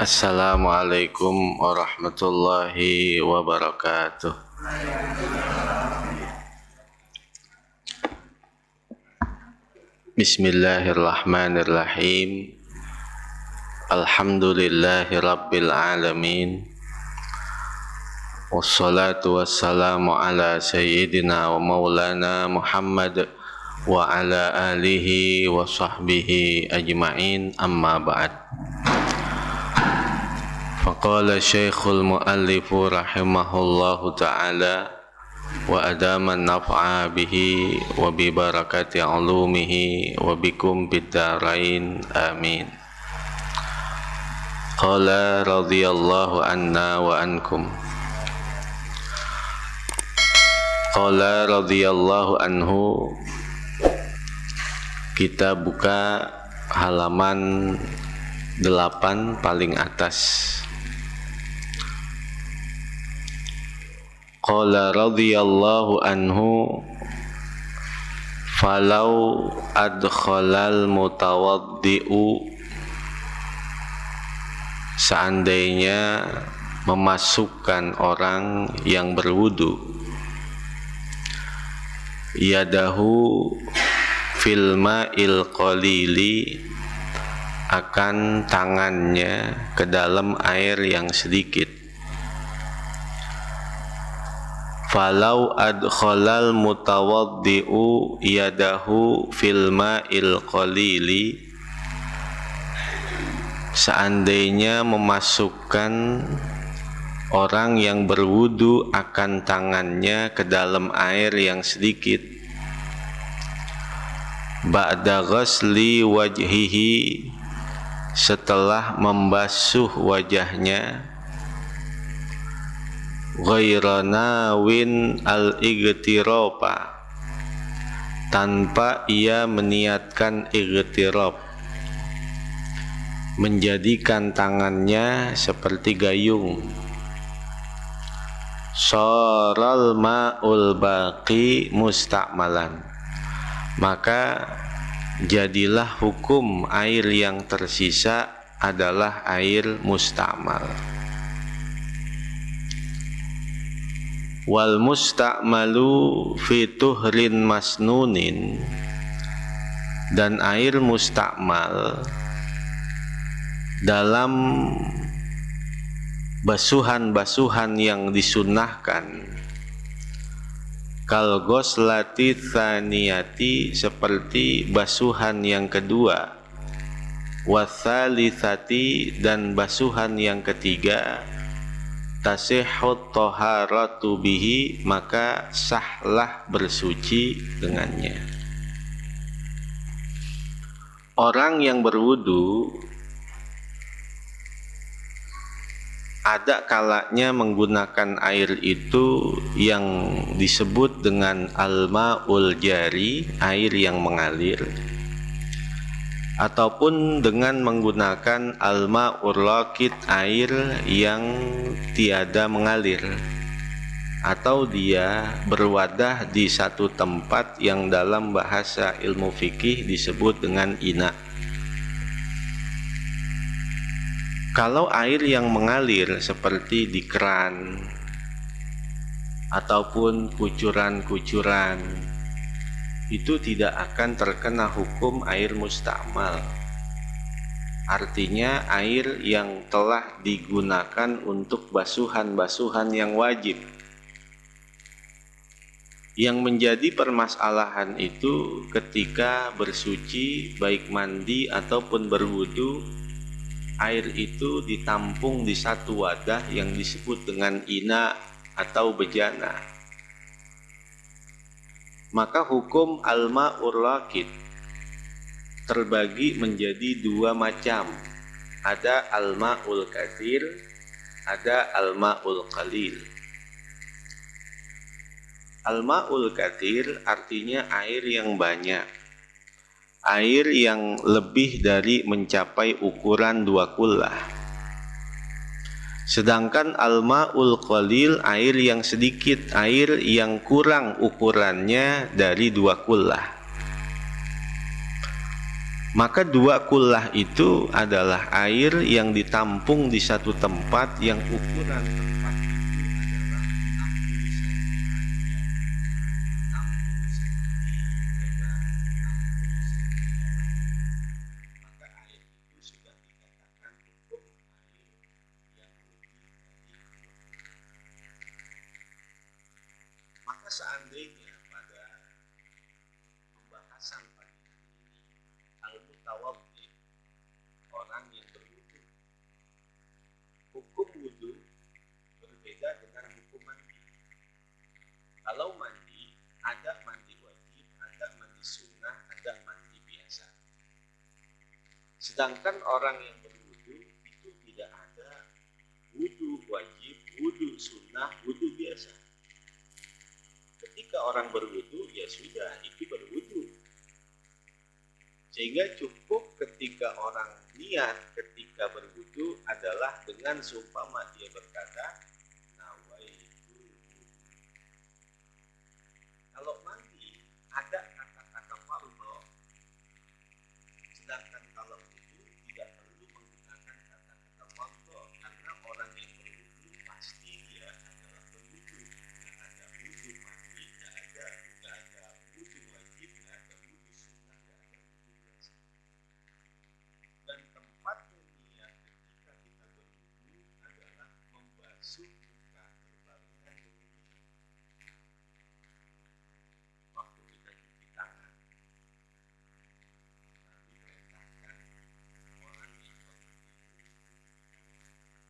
Assalamualaikum warahmatullahi wabarakatuh. Bismillahirrahmanirrahim. Alhamdulillahi rabbil alamin. Wassalatu wassalamu ala sayyidina wa maulana Muhammad wa ala alihi wa sahbihi ajma'in, amma ba'd. Faqala syekhul muallifu rahimahullahu ta'ala wa adaman naf'a bihi wa bi barakati ulumihi wa bikum bid-darain, amin. Qala radhiyallahu anna wa ankum. Qala radhiyallahu anhu. Kita buka halaman 8 paling atas. Qala radhiyallahu anhu, falau adkhalal mutawaddi'u, seandainya memasukkan orang yang berwudu, yadahu fil ma'il qalili, akan tangannya ke dalam air yang sedikit. Falau adkhalal mutawaddi'u yadahu fil ma'il qalili, seandainya memasukkan orang yang berwudu akan tangannya ke dalam air yang sedikit, ba'da ghasli wajhihi, setelah membasuh wajahnya, ghaira nawin al-igtiraba, tanpa ia meniatkan igtirab, menjadikan tangannya seperti gayung. Saral ma'ul baqi musta'malan, maka jadilah hukum air yang tersisa adalah air musta'mal. Wal musta'malu fi tuhrin masnunin, dan air musta'mal dalam basuhan-basuhan yang disunnahkan, kal ghuslati tsaniyati, seperti basuhan yang kedua, wasalitsati, dan basuhan yang ketiga, tasihhut taharatu bihi, maka sahlah bersuci dengannya. Orang yang berwudu ada kalanya menggunakan air itu yang disebut dengan al-ma'ul jari, air yang mengalir, ataupun dengan menggunakan al-ma'ur rakid, air yang tiada mengalir, atau dia berwadah di satu tempat yang dalam bahasa ilmu fikih disebut dengan ina. Kalau air yang mengalir seperti di keran ataupun kucuran-kucuran, itu tidak akan terkena hukum air musta'mal. Artinya air yang telah digunakan untuk basuhan-basuhan yang wajib. Yang menjadi permasalahan itu ketika bersuci, baik mandi ataupun berwudu, air itu ditampung di satu wadah yang disebut dengan ina atau bejana. Maka hukum al-ma'ur rakid terbagi menjadi dua macam. Ada al-ma'ul katsir, ada al-ma'ul qalil. Al-ma'ul katsir artinya air yang banyak, air yang lebih dari mencapai ukuran 2 kullah. Sedangkan al-ma'ul qalil, air yang sedikit, air yang kurang ukurannya dari 2 kullah. Maka dua kullah itu adalah air yang ditampung di satu tempat yang ukuran tempat itu adalah 60 cm. 60 cm lebar, 60 cm. Maka air itu sudah dikatakan hukum air yang lebih dari 20. Maka seandainya pada pembahasan pagi hari ini al-mutawaddi, orang yang berwudu, hukum wudu berbeda dengan hukum mandi. Kalau mandi, ada mandi wajib, ada mandi sunnah, ada mandi biasa. Sedangkan orang yang berwudu itu tidak ada wudu wajib, wudu sunnah, wudu biasa. Ketika orang berwudu, ya sudah, itu berwudu. Sehingga cukup ketika orang niat ketika berwudu adalah dengan seumpama dia berkata nawaitu. Kalau mandi ada kata-kata fardhu, sedangkan kalau wudu tidak perlu menggunakan kata-kata fardhu, karena orang yang berwudu pasti dia adalah berwudu. Tidak ada wudu mandi, tidak ada wudu wajib, tidak ada wudu sunnah, tidak ada wudu biasa. Dan tempatnya niat ketika kita berwudu adalah membasuh muka berbarengan dengan niat. Waktu kita cuci tangan, Nabi perintahkan orang yang berwudu. Ada orang yang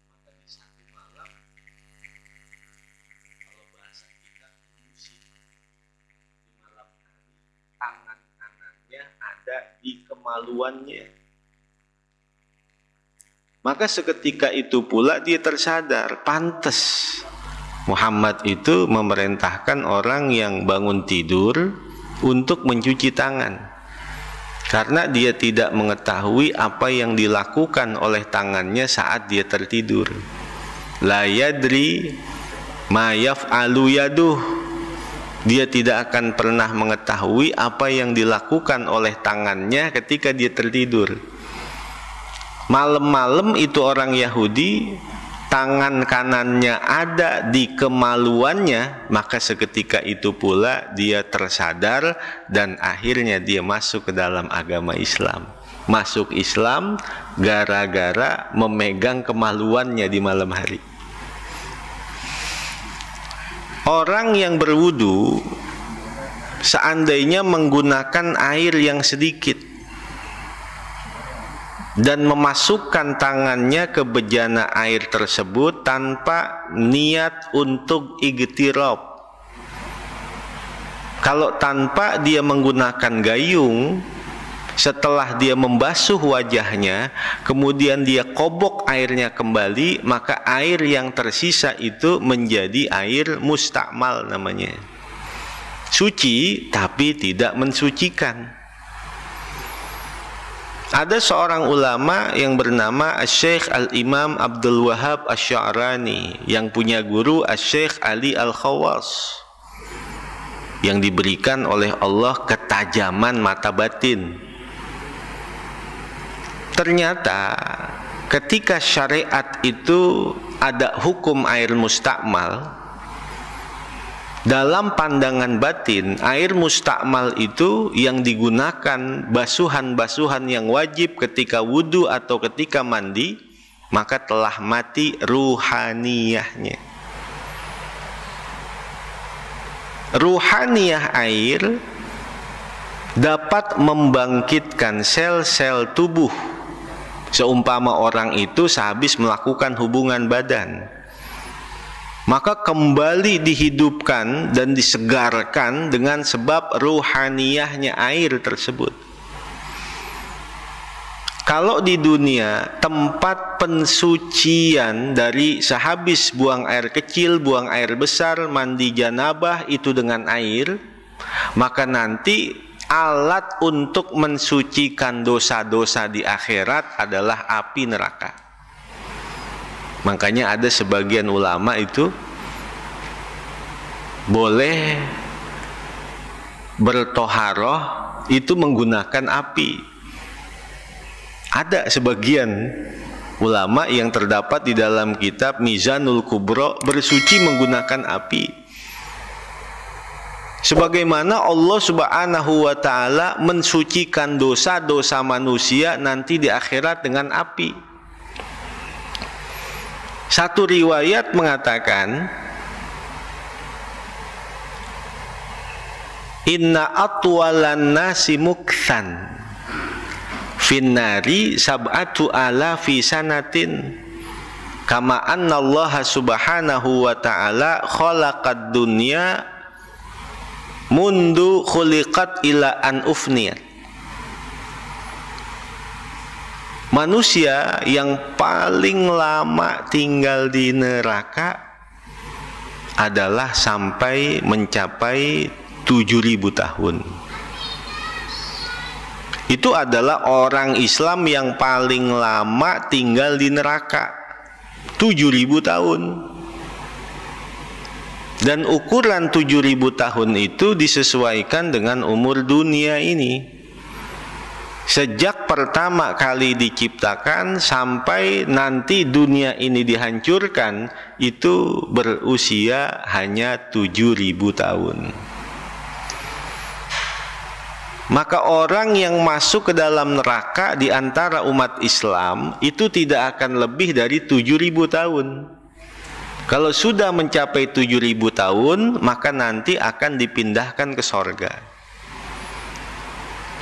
maka di satu malam, kalau bahasa kita musim, di malam hari tangan kanannya ada di kemaluannya. Maka seketika itu pula dia tersadar, pantas Muhammad itu memerintahkan orang yang bangun tidur untuk mencuci tangan, karena dia tidak mengetahui apa yang dilakukan oleh tangannya saat dia tertidur. La yadri ma yaf'alu yaduh. Dia tidak akan pernah mengetahui apa yang dilakukan oleh tangannya ketika dia tertidur. Malam-malam itu orang Yahudi, tangan kanannya ada di kemaluannya, maka seketika itu pula dia tersadar dan akhirnya dia masuk ke dalam agama Islam. Masuk Islam gara-gara memegang kemaluannya di malam hari. Orang yang berwudu seandainya menggunakan air yang sedikit dan memasukkan tangannya ke bejana air tersebut tanpa niat untuk igtirab. Kalau tanpa dia menggunakan gayung, setelah dia membasuh wajahnya, kemudian dia kobok airnya kembali, maka air yang tersisa itu menjadi air mustakmal namanya. Suci tapi tidak mensucikan. Ada seorang ulama yang bernama Syekh Al-Imam Abdul Wahab Asy-Sya'rani yang punya guru Syekh Ali Al-Khawas, yang diberikan oleh Allah ketajaman mata batin. Ternyata ketika syariat itu ada hukum air mustakmal, dalam pandangan batin, air mustakmal itu yang digunakan basuhan-basuhan yang wajib ketika wudu atau ketika mandi, maka telah mati ruhaniyahnya. Ruhaniyah air dapat membangkitkan sel-sel tubuh, seumpama orang itu sehabis melakukan hubungan badan, maka kembali dihidupkan dan disegarkan dengan sebab ruhaniyahnya air tersebut. Kalau di dunia tempat pensucian dari sehabis buang air kecil, buang air besar, mandi janabah itu dengan air, maka nanti alat untuk mensucikan dosa-dosa di akhirat adalah api neraka. Makanya ada sebagian ulama itu boleh bertoharoh itu menggunakan api. Ada sebagian ulama yang terdapat di dalam kitab Mizanul Kubro bersuci menggunakan api. Sebagaimana Allah Subhanahu wa ta'ala mensucikan dosa-dosa manusia nanti di akhirat dengan api. Satu riwayat mengatakan, inna atwalan nasi mukthan finnari sab'atu alafi sanatin kama anna Allah subhanahu wa ta'ala khalaqad dunya mundu khuliqat ila an ufniyat. Manusia yang paling lama tinggal di neraka adalah sampai mencapai 7.000 tahun. Itu adalah orang Islam yang paling lama tinggal di neraka, 7.000 tahun. Dan ukuran 7.000 tahun itu disesuaikan dengan umur dunia ini. Sejak pertama kali diciptakan sampai nanti dunia ini dihancurkan, itu berusia hanya 7.000 tahun. Maka orang yang masuk ke dalam neraka di antara umat Islam itu tidak akan lebih dari 7.000 tahun. Kalau sudah mencapai 7.000 tahun, maka nanti akan dipindahkan ke sorga.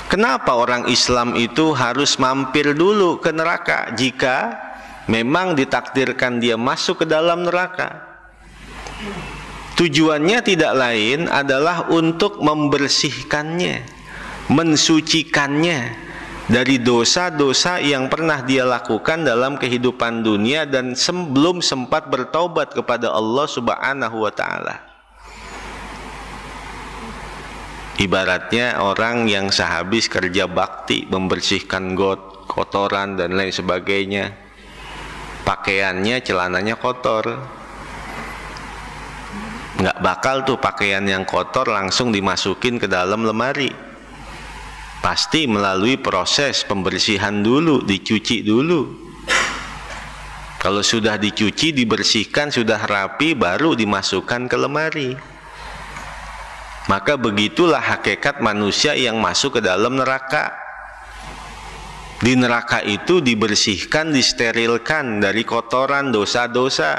Kenapa orang Islam itu harus mampir dulu ke neraka jika memang ditakdirkan dia masuk ke dalam neraka? Tujuannya tidak lain adalah untuk membersihkannya, mensucikannya dari dosa-dosa yang pernah dia lakukan dalam kehidupan dunia dan sebelum sempat bertaubat kepada Allah Subhanahu wa ta'ala. Ibaratnya orang yang sehabis kerja bakti membersihkan got, kotoran dan lain sebagainya, pakaiannya, celananya kotor, nggak bakal tuh pakaian yang kotor langsung dimasukin ke dalam lemari. Pasti melalui proses pembersihan dulu, dicuci dulu. Kalau sudah dicuci, dibersihkan, sudah rapi, baru dimasukkan ke lemari. Maka begitulah hakikat manusia yang masuk ke dalam neraka. Di neraka itu dibersihkan, disterilkan dari kotoran, dosa-dosa.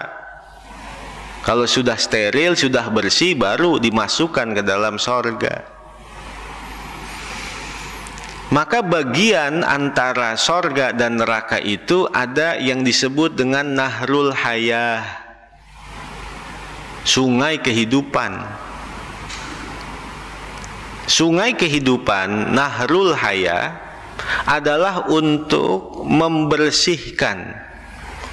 Kalau sudah steril, sudah bersih, baru dimasukkan ke dalam sorga. Maka bagian antara sorga dan neraka itu ada yang disebut dengan Nahrul Hayah, sungai kehidupan. Sungai kehidupan, Nahrul Hayah, adalah untuk membersihkan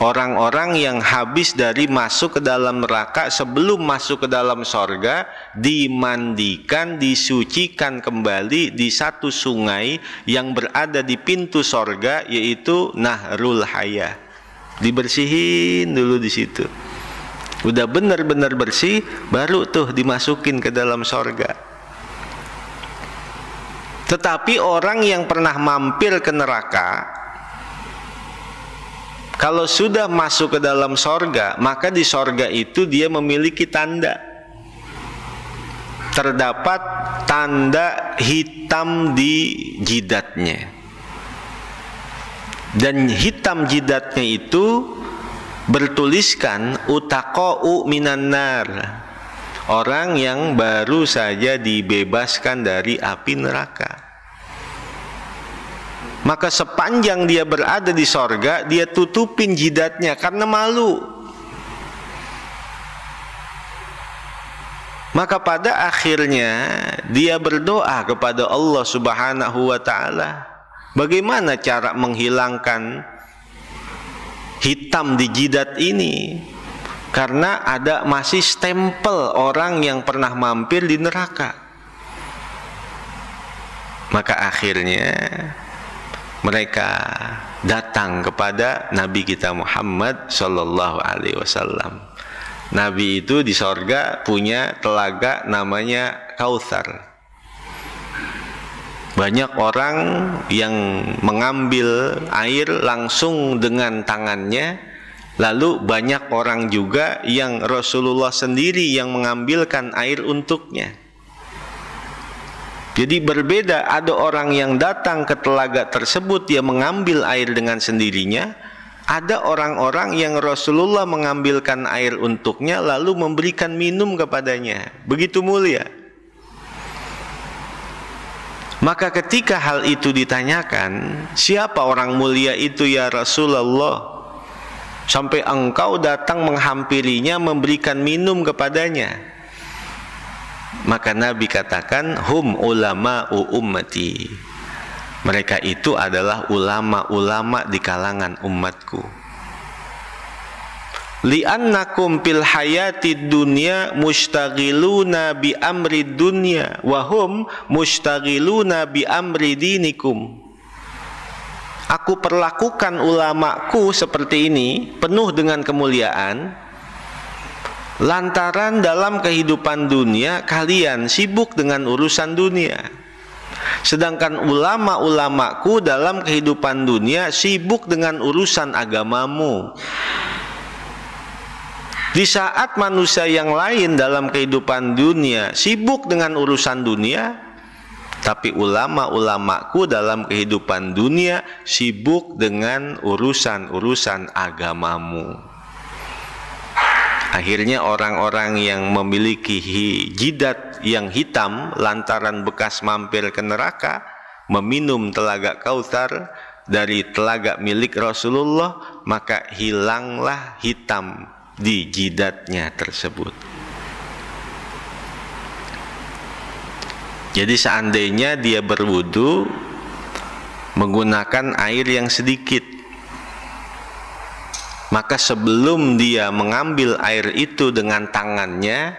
orang-orang yang habis dari masuk ke dalam neraka sebelum masuk ke dalam sorga, dimandikan, disucikan kembali di satu sungai yang berada di pintu sorga, yaitu Nahrul Hayah. Dibersihin dulu di situ. Udah benar-benar bersih, baru tuh dimasukin ke dalam sorga. Tetapi orang yang pernah mampir ke neraka, kalau sudah masuk ke dalam sorga, maka di sorga itu dia memiliki tanda. Terdapat tanda hitam di jidatnya. Dan hitam jidatnya itu bertuliskan utaqa'u minan nar, orang yang baru saja dibebaskan dari api neraka. Maka sepanjang dia berada di sorga, dia tutupin jidatnya karena malu. Maka pada akhirnya dia berdoa kepada Allah Subhanahu wa ta'ala, Bagaimana cara menghilangkan hitam di jidat ini? Karena ada masih stempel orang yang pernah mampir di neraka. Maka akhirnya mereka datang kepada Nabi kita Muhammad Sallallahu Alaihi Wasallam. Nabi itu di sorga punya telaga namanya Kautsar. Banyak orang yang mengambil air langsung dengan tangannya, lalu banyak orang juga yang Rasulullah sendiri yang mengambilkan air untuknya. Jadi berbeda, ada orang yang datang ke telaga tersebut, dia mengambil air dengan sendirinya. Ada orang-orang yang Rasulullah mengambilkan air untuknya lalu memberikan minum kepadanya. Begitu mulia. Maka ketika hal itu ditanyakan, siapa orang mulia itu ya Rasulullah, sampai engkau datang menghampirinya, memberikan minum kepadanya? Maka Nabi katakan, hum ulama'u ummati. Mereka itu adalah ulama-ulama di kalangan umatku. Li'annakum fil hayatid dunya mustaghiluna bi amri dunya wa hum mustaghiluna bi amri dinikum. Aku perlakukan ulamaku seperti ini, penuh dengan kemuliaan, lantaran dalam kehidupan dunia kalian sibuk dengan urusan dunia. Sedangkan ulama-ulamaku dalam kehidupan dunia sibuk dengan urusan agamamu. Di saat manusia yang lain dalam kehidupan dunia sibuk dengan urusan dunia, tapi ulama-ulamaku dalam kehidupan dunia sibuk dengan urusan-urusan agamamu. Akhirnya orang-orang yang memiliki jidat yang hitam lantaran bekas mampir ke neraka meminum telaga Kautsar dari telaga milik Rasulullah, maka hilanglah hitam di jidatnya tersebut. Jadi seandainya dia berwudu menggunakan air yang sedikit, maka sebelum dia mengambil air itu dengan tangannya,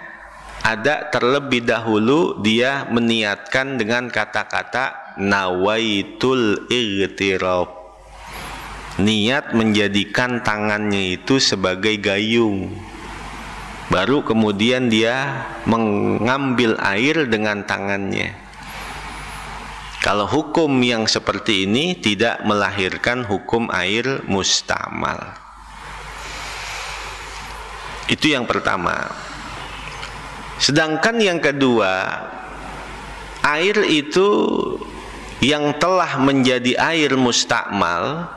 ada terlebih dahulu dia meniatkan dengan kata-kata nawaitul igtiraf, niat menjadikan tangannya itu sebagai gayung. Baru kemudian dia mengambil air dengan tangannya. Kalau hukum yang seperti ini tidak melahirkan hukum air mustamal. Itu yang pertama. Sedangkan yang kedua, air itu yang telah menjadi air mustakmal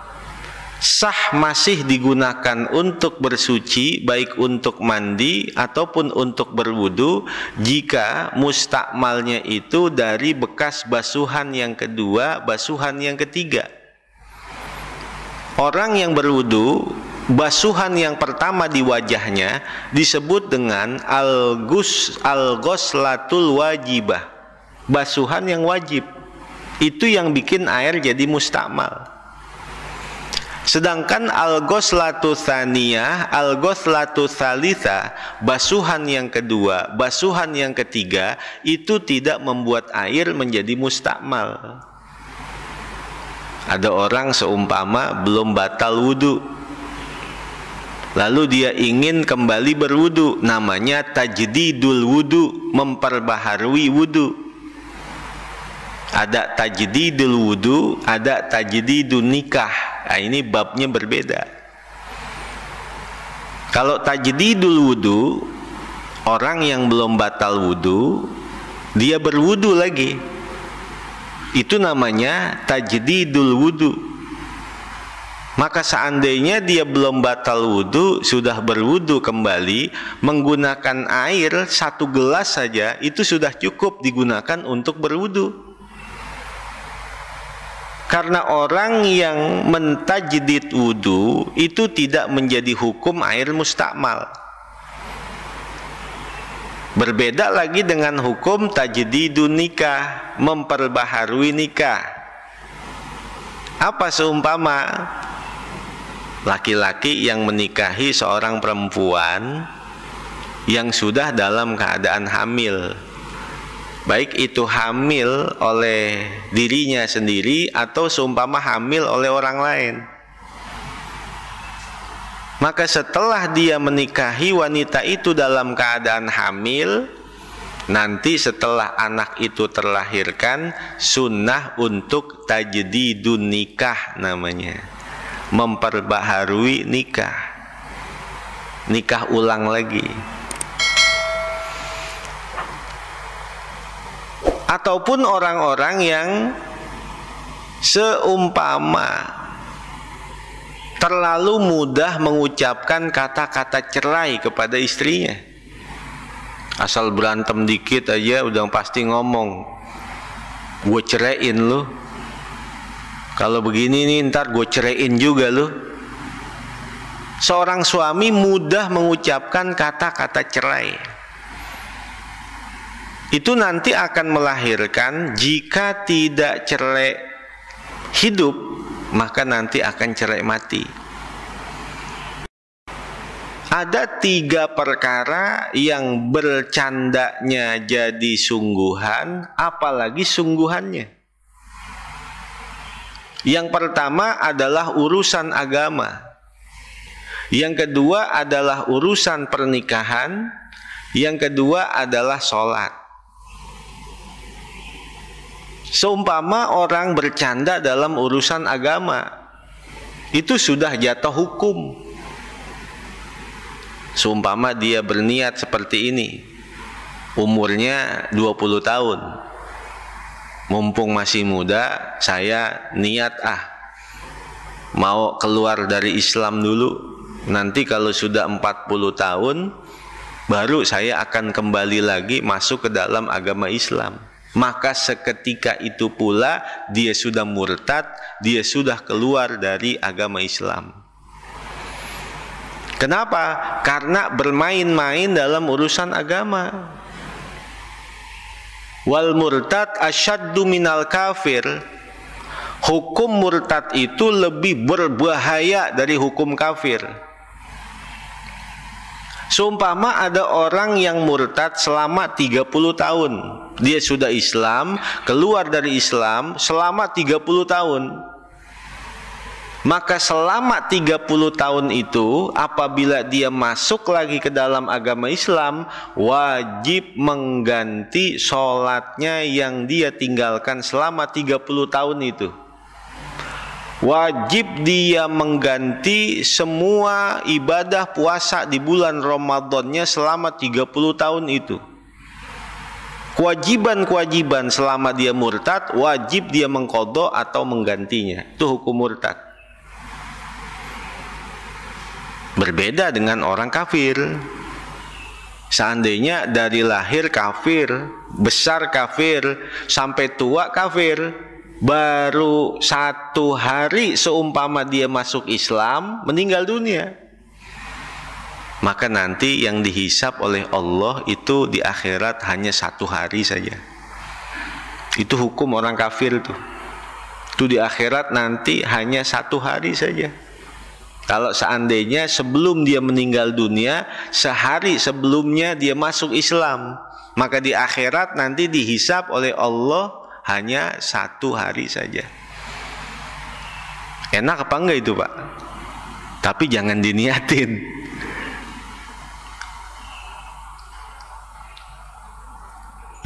sah masih digunakan untuk bersuci, baik untuk mandi ataupun untuk berwudu, jika mustakmalnya itu dari bekas basuhan yang kedua, basuhan yang ketiga. Orang yang berwudu, basuhan yang pertama di wajahnya disebut dengan al-ghuslatul wajibah, basuhan yang wajib. Itu yang bikin air jadi mustakmal. Sedangkan al-ghuslatu tsaniyah, al-ghuslatu tsalitsa, basuhan yang kedua, basuhan yang ketiga, itu tidak membuat air menjadi mustakmal. Ada orang seumpama belum batal wudu, lalu dia ingin kembali berwudu, namanya tajdidul wudu, memperbaharui wudu. Ada tajdidul wudu, ada tajdidun nikah. Nah, ini babnya berbeda. Kalau tajdidul wudu, orang yang belum batal wudu, dia berwudu lagi. Itu namanya tajdidul wudu. Maka seandainya dia belum batal wudu, sudah berwudu kembali, menggunakan air 1 gelas saja, itu sudah cukup digunakan untuk berwudu. Karena orang yang mentajdid wudu itu tidak menjadi hukum air mustakmal. Berbeda lagi dengan hukum tajdidun nikah, memperbaharui nikah. Apa seumpama laki-laki yang menikahi seorang perempuan yang sudah dalam keadaan hamil, baik itu hamil oleh dirinya sendiri atau seumpama hamil oleh orang lain. Maka setelah dia menikahi wanita itu dalam keadaan hamil, nanti setelah anak itu terlahirkan, sunnah untuk tajdidun nikah namanya, memperbaharui nikah, nikah ulang lagi. Ataupun orang-orang yang seumpama terlalu mudah mengucapkan kata-kata cerai kepada istrinya, asal berantem dikit aja udah pasti ngomong, gue ceraiin lu, kalau begini nih ntar gue ceraiin juga lu. Seorang suami mudah mengucapkan kata-kata cerai, itu nanti akan melahirkan, jika tidak cerai hidup, maka nanti akan cerai mati. Ada 3 perkara yang bercandanya jadi sungguhan, apalagi sungguhannya. Yang pertama adalah urusan agama, yang kedua adalah urusan pernikahan, yang kedua adalah sholat. Seumpama orang bercanda dalam urusan agama, itu sudah jatuh hukum. Seumpama dia berniat seperti ini, umurnya 20 tahun, mumpung masih muda, saya niat mau keluar dari Islam dulu, nanti kalau sudah 40 tahun baru saya akan kembali lagi masuk ke dalam agama Islam. Maka seketika itu pula dia sudah murtad, dia sudah keluar dari agama Islam. Kenapa? Karena bermain-main dalam urusan agama. Wal murtad asyaddu minal kafir. Hukum murtad itu lebih berbahaya dari hukum kafir. Seumpama ada orang yang murtad selama 30 tahun, dia sudah Islam, keluar dari Islam selama 30 tahun. Maka selama 30 tahun itu, apabila dia masuk lagi ke dalam agama Islam, wajib mengganti sholatnya yang dia tinggalkan selama 30 tahun itu. Wajib dia mengganti semua ibadah puasa di bulan Ramadannya selama 30 tahun itu. Kewajiban-kewajiban selama dia murtad, wajib dia mengqadha atau menggantinya. Itu hukum murtad. Berbeda dengan orang kafir. Seandainya dari lahir kafir, besar kafir, sampai tua kafir, baru 1 hari seumpama dia masuk Islam, meninggal dunia, maka nanti yang dihisap oleh Allah itu di akhirat hanya 1 hari saja. Itu hukum orang kafir tuh. Itu di akhirat nanti hanya 1 hari saja. Kalau seandainya sebelum dia meninggal dunia, sehari sebelumnya dia masuk Islam, maka di akhirat nanti dihisap oleh Allah hanya 1 hari saja. Enak apa enggak itu, Pak? Tapi jangan diniatin.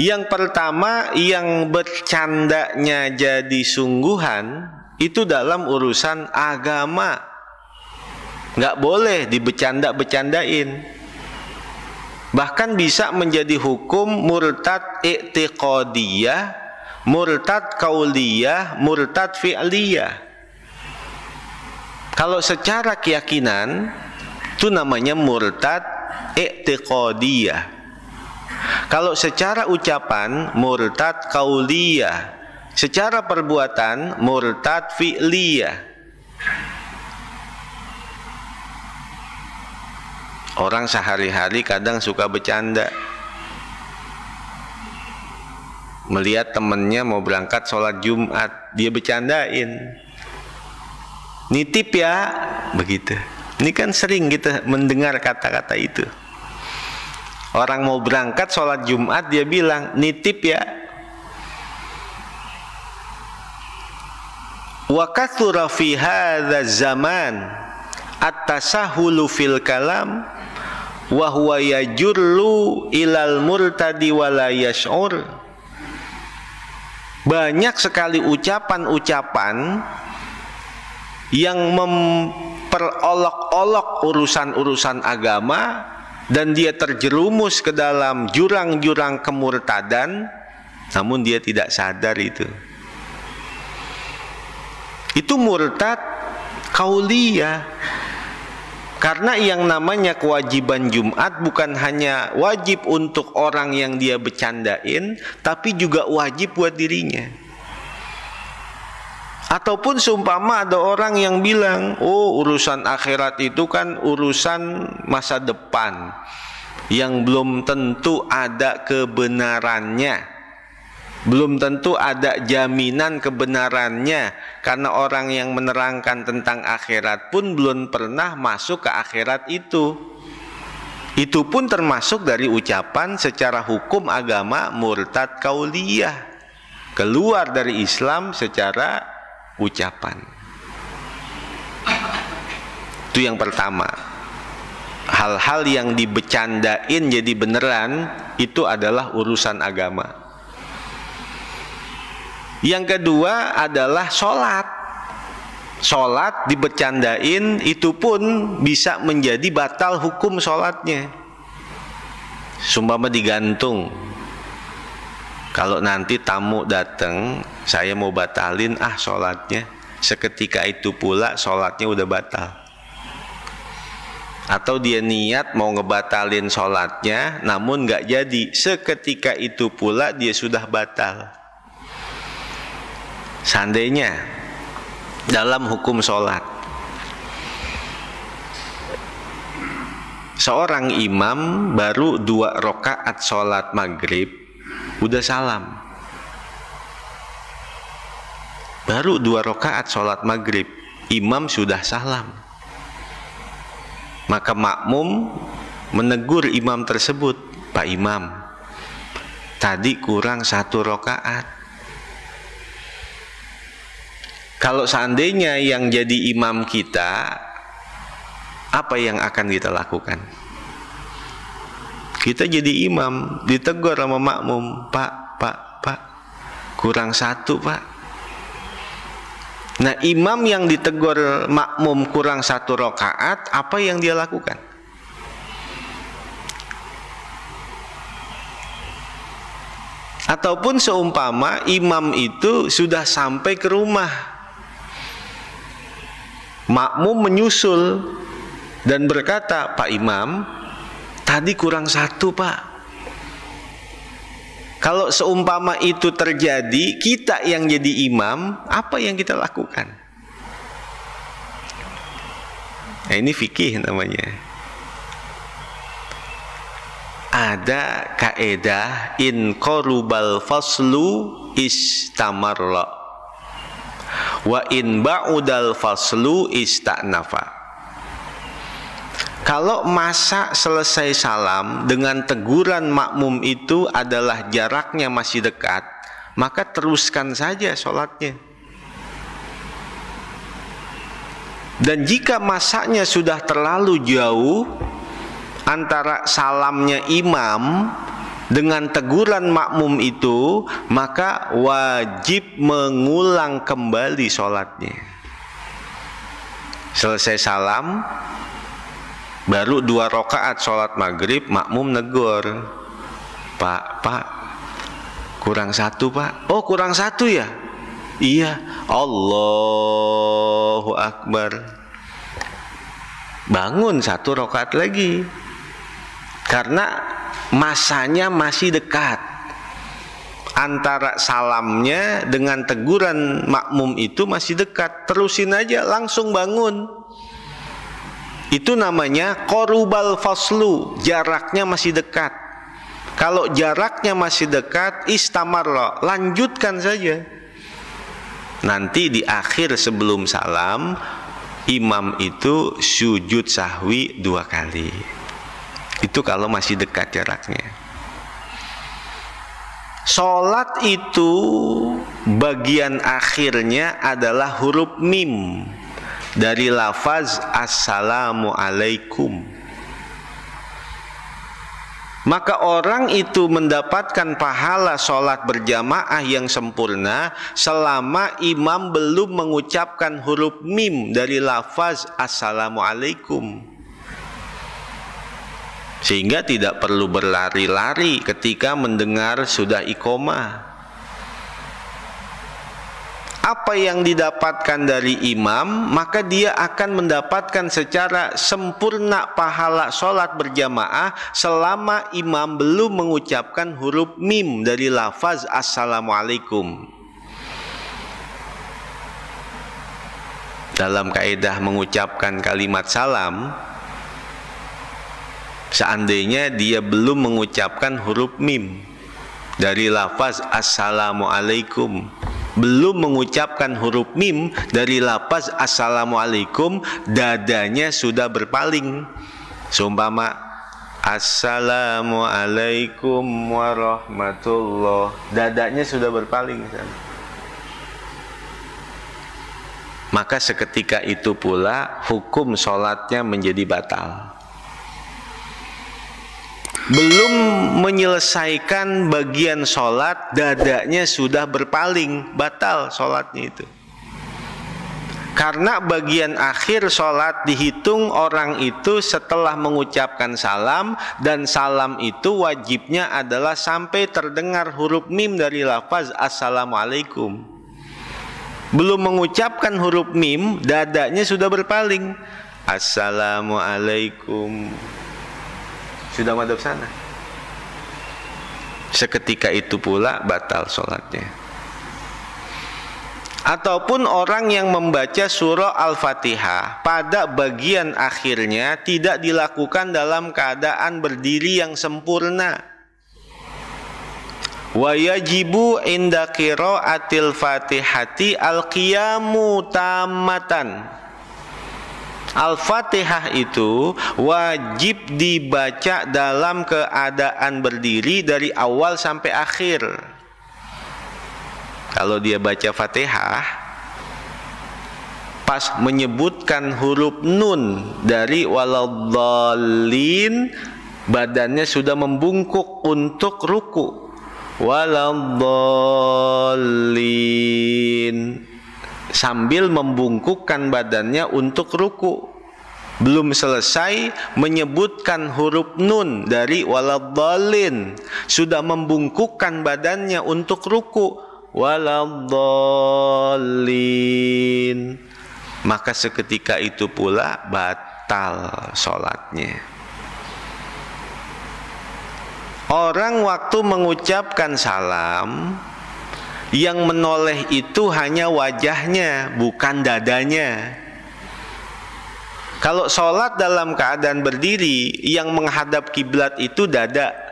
Yang pertama, yang bercandanya jadi sungguhan itu dalam urusan agama. Nggak boleh dibecanda-becandain. Bahkan bisa menjadi hukum murtad i'tiqadiyah, murtad qauliyah, murtad fi'liyah. Kalau secara keyakinan itu namanya murtad i'tiqadiyah. Kalau secara ucapan murtad qauliyah, secara perbuatan murtad fi'liyah. Orang sehari-hari kadang suka bercanda, melihat temennya mau berangkat sholat Jumat, dia bercandain, nitip ya, begitu. Ini kan sering kita mendengar kata-kata itu. Orang mau berangkat sholat Jumat, dia bilang nitip ya. Wa katsura fi hadza zaman at-tasahhulu fil kalam wa huwa yajurru ilal murtadi wa la yash'ur. Banyak sekali ucapan-ucapan yang memperolok-olok urusan-urusan agama dan dia terjerumus ke dalam jurang-jurang kemurtadan, namun dia tidak sadar itu. Itu murtad qauliyah. Karena yang namanya kewajiban Jumat bukan hanya wajib untuk orang yang dia bercandain, tapi juga wajib buat dirinya. Ataupun seumpama ada orang yang bilang, oh urusan akhirat itu kan urusan masa depan yang belum tentu ada kebenarannya, belum tentu ada jaminan kebenarannya, karena orang yang menerangkan tentang akhirat pun belum pernah masuk ke akhirat itu. Itu pun termasuk dari ucapan secara hukum agama murtad qauliyah, keluar dari Islam secara ucapan. Itu yang pertama. Hal-hal yang dibecandain jadi beneran itu adalah urusan agama. Yang kedua adalah sholat. Sholat dibercandain itu pun bisa menjadi batal hukum sholatnya. Sumpama digantung, kalau nanti tamu datang, saya mau batalin sholatnya, seketika itu pula sholatnya udah batal. Atau dia niat mau ngebatalin sholatnya, namun gak jadi, seketika itu pula dia sudah batal. Seandainya dalam hukum sholat, seorang imam baru 2 rakaat sholat maghrib udah salam, baru 2 rakaat sholat maghrib imam sudah salam, maka makmum menegur imam tersebut, Pak Imam, tadi kurang 1 rakaat. Kalau seandainya yang jadi imam kita, apa yang akan kita lakukan? Kita jadi imam, ditegur sama makmum, Pak, kurang 1 Pak. Nah, imam yang ditegur makmum kurang 1 rakaat, apa yang dia lakukan? Ataupun seumpama imam itu sudah sampai ke rumah, makmum menyusul dan berkata, Pak Imam, tadi kurang 1 Pak. Kalau seumpama itu terjadi, kita yang jadi imam, apa yang kita lakukan? Nah, ini fikih namanya. Ada kaedah in qarubal faslu istamarra wa in ba'udal faslu ista'nafa. Kalau masa selesai salam dengan teguran makmum itu adalah jaraknya masih dekat, maka teruskan saja sholatnya. Dan jika masanya sudah terlalu jauh antara salamnya imam dengan teguran makmum itu, maka wajib mengulang kembali sholatnya. Selesai salam, baru 2 rakaat sholat maghrib, makmum negur, Pak, kurang 1 Pak. Oh, kurang 1 ya? Iya. Allahu Akbar. Bangun 1 rakaat lagi, karena masanya masih dekat antara salamnya dengan teguran makmum itu masih dekat. Terusin aja, langsung bangun. Itu namanya qarubal faslu, jaraknya masih dekat. Kalau jaraknya masih dekat, istamarra, lanjutkan saja. Nanti di akhir sebelum salam, imam itu sujud sahwi 2 kali. Itu kalau masih dekat jaraknya. Sholat itu bagian akhirnya adalah huruf mim dari lafaz assalamualaikum. Maka orang itu mendapatkan pahala sholat berjamaah yang sempurna selama imam belum mengucapkan huruf mim dari lafaz assalamualaikum. Sehingga tidak perlu berlari-lari ketika mendengar sudah iqomah. Apa yang didapatkan dari imam, maka dia akan mendapatkan secara sempurna pahala sholat berjamaah selama imam belum mengucapkan huruf mim dari lafaz assalamualaikum. Dalam kaidah mengucapkan kalimat salam, seandainya dia belum mengucapkan huruf mim dari lafaz assalamualaikum, belum mengucapkan huruf mim dari lafaz assalamualaikum, dadanya sudah berpaling. Seumpama assalamualaikum warahmatullah, dadanya sudah berpaling. Maka seketika itu pula hukum sholatnya menjadi batal. Belum menyelesaikan bagian sholat, dadanya sudah berpaling, batal sholatnya itu. Karena bagian akhir sholat dihitung orang itu setelah mengucapkan salam, dan salam itu wajibnya adalah sampai terdengar huruf mim dari lafaz assalamualaikum. Belum mengucapkan huruf mim, dadanya sudah berpaling, assalamualaikum, sudah madhab sana. Seketika itu pula batal sholatnya. Ataupun orang yang membaca surah Al-Fatihah pada bagian akhirnya tidak dilakukan dalam keadaan berdiri yang sempurna. Wa yajibu inda qiraatil Fatihati al-qiyamu tammatan. Al-Fatihah itu wajib dibaca dalam keadaan berdiri dari awal sampai akhir. Kalau dia baca Fatihah, pas menyebutkan huruf nun dari waladhdallin, badannya sudah membungkuk untuk ruku. Waladhdallin, sambil membungkukkan badannya untuk ruku. Belum selesai menyebutkan huruf nun dari waladhdallin, sudah membungkukkan badannya untuk ruku. Waladhdallin, maka seketika itu pula batal sholatnya. Orang waktu mengucapkan salam, yang menoleh itu hanya wajahnya, bukan dadanya. Kalau sholat dalam keadaan berdiri, yang menghadap kiblat itu dada.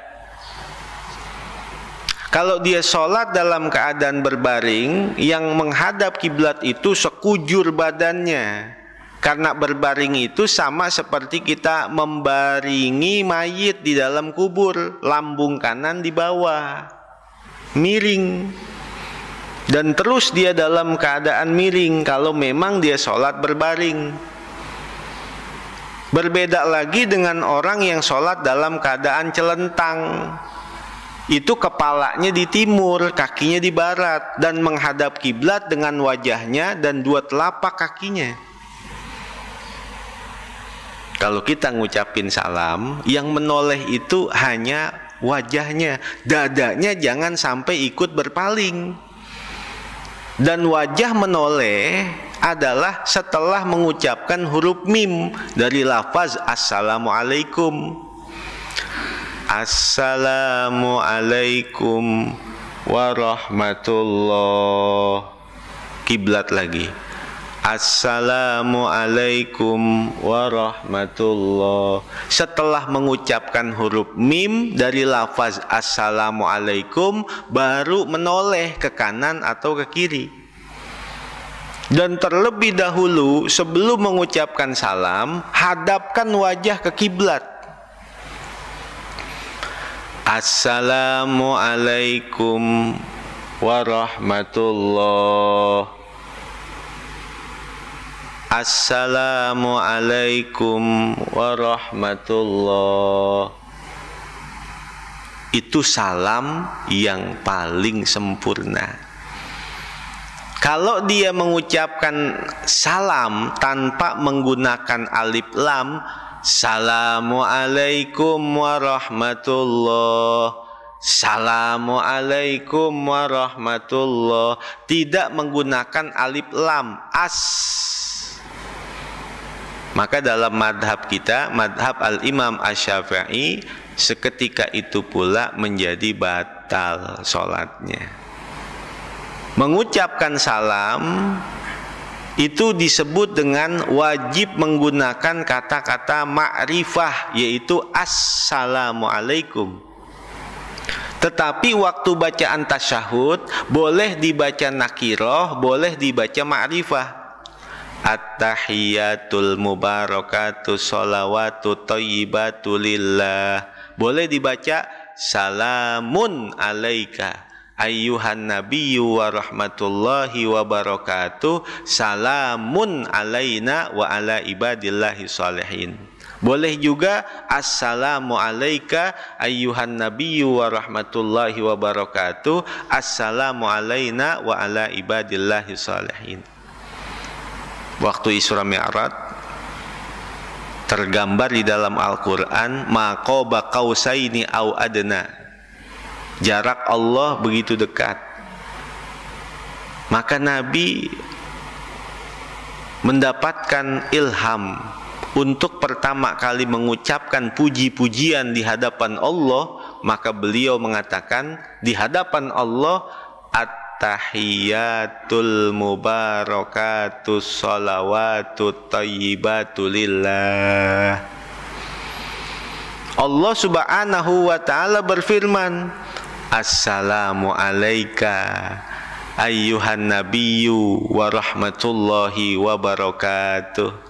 Kalau dia sholat dalam keadaan berbaring, yang menghadap kiblat itu sekujur badannya. Karena berbaring itu sama seperti kita membaringi mayit di dalam kubur, lambung kanan di bawah, miring. Dan terus dia dalam keadaan miring kalau memang dia sholat berbaring. Berbeda lagi dengan orang yang sholat dalam keadaan celentang. Itu kepalanya di timur, kakinya di barat, dan menghadap kiblat dengan wajahnya dan dua telapak kakinya. Kalau kita ngucapin salam, yang menoleh itu hanya wajahnya, dadanya jangan sampai ikut berpaling. Dan wajah menoleh adalah setelah mengucapkan huruf mim dari lafaz assalamualaikum. Assalamualaikum warahmatullah. Kiblat lagi. Assalamualaikum warahmatullah. Setelah mengucapkan huruf mim dari lafaz assalamualaikum, baru menoleh ke kanan atau ke kiri. Dan terlebih dahulu sebelum mengucapkan salam, hadapkan wajah ke kiblat. Assalamualaikum warahmatullah. Assalamualaikum warahmatullah. Itu salam yang paling sempurna. Kalau dia mengucapkan salam tanpa menggunakan alif lam, Assalamualaikum warahmatullah, Assalamualaikum warahmatullah, tidak menggunakan alif lam, maka dalam madhab kita, madhab al-imam asy-Syafi'i, seketika itu pula menjadi batal sholatnya. Mengucapkan salam itu disebut dengan wajib menggunakan kata-kata ma'rifah, yaitu assalamualaikum. Tetapi waktu bacaan tasyahud boleh dibaca nakiroh, boleh dibaca ma'rifah. At-tahiyatul mubarakatuh sholawatu thayyibatu lillah. Boleh dibaca salamun alaika ayyuhan nabiyyu wa rahmatullahi wa barakatuh, salamun alaina wa ala ibadillahi sholihin. Boleh juga assalamu alaika ayyuhan nabiyyu wa rahmatullahi wa barakatuh, assalamu alaina wa ala ibadillahi sholihin. Waktu Isra Mi'raj tergambar di dalam Al-Quran maqaba qausaini au adna, jarak Allah begitu dekat. Maka Nabi mendapatkan ilham untuk pertama kali mengucapkan puji-pujian di hadapan Allah. Maka beliau mengatakan di hadapan Allah, at-tahiyatul mubarakatus sholawatut thayyibatu lillah. Allah subhanahu wa ta'ala berfirman, assalamu alayka ayyuhan nabiyyu wa rahmatullahi wa barakatuh.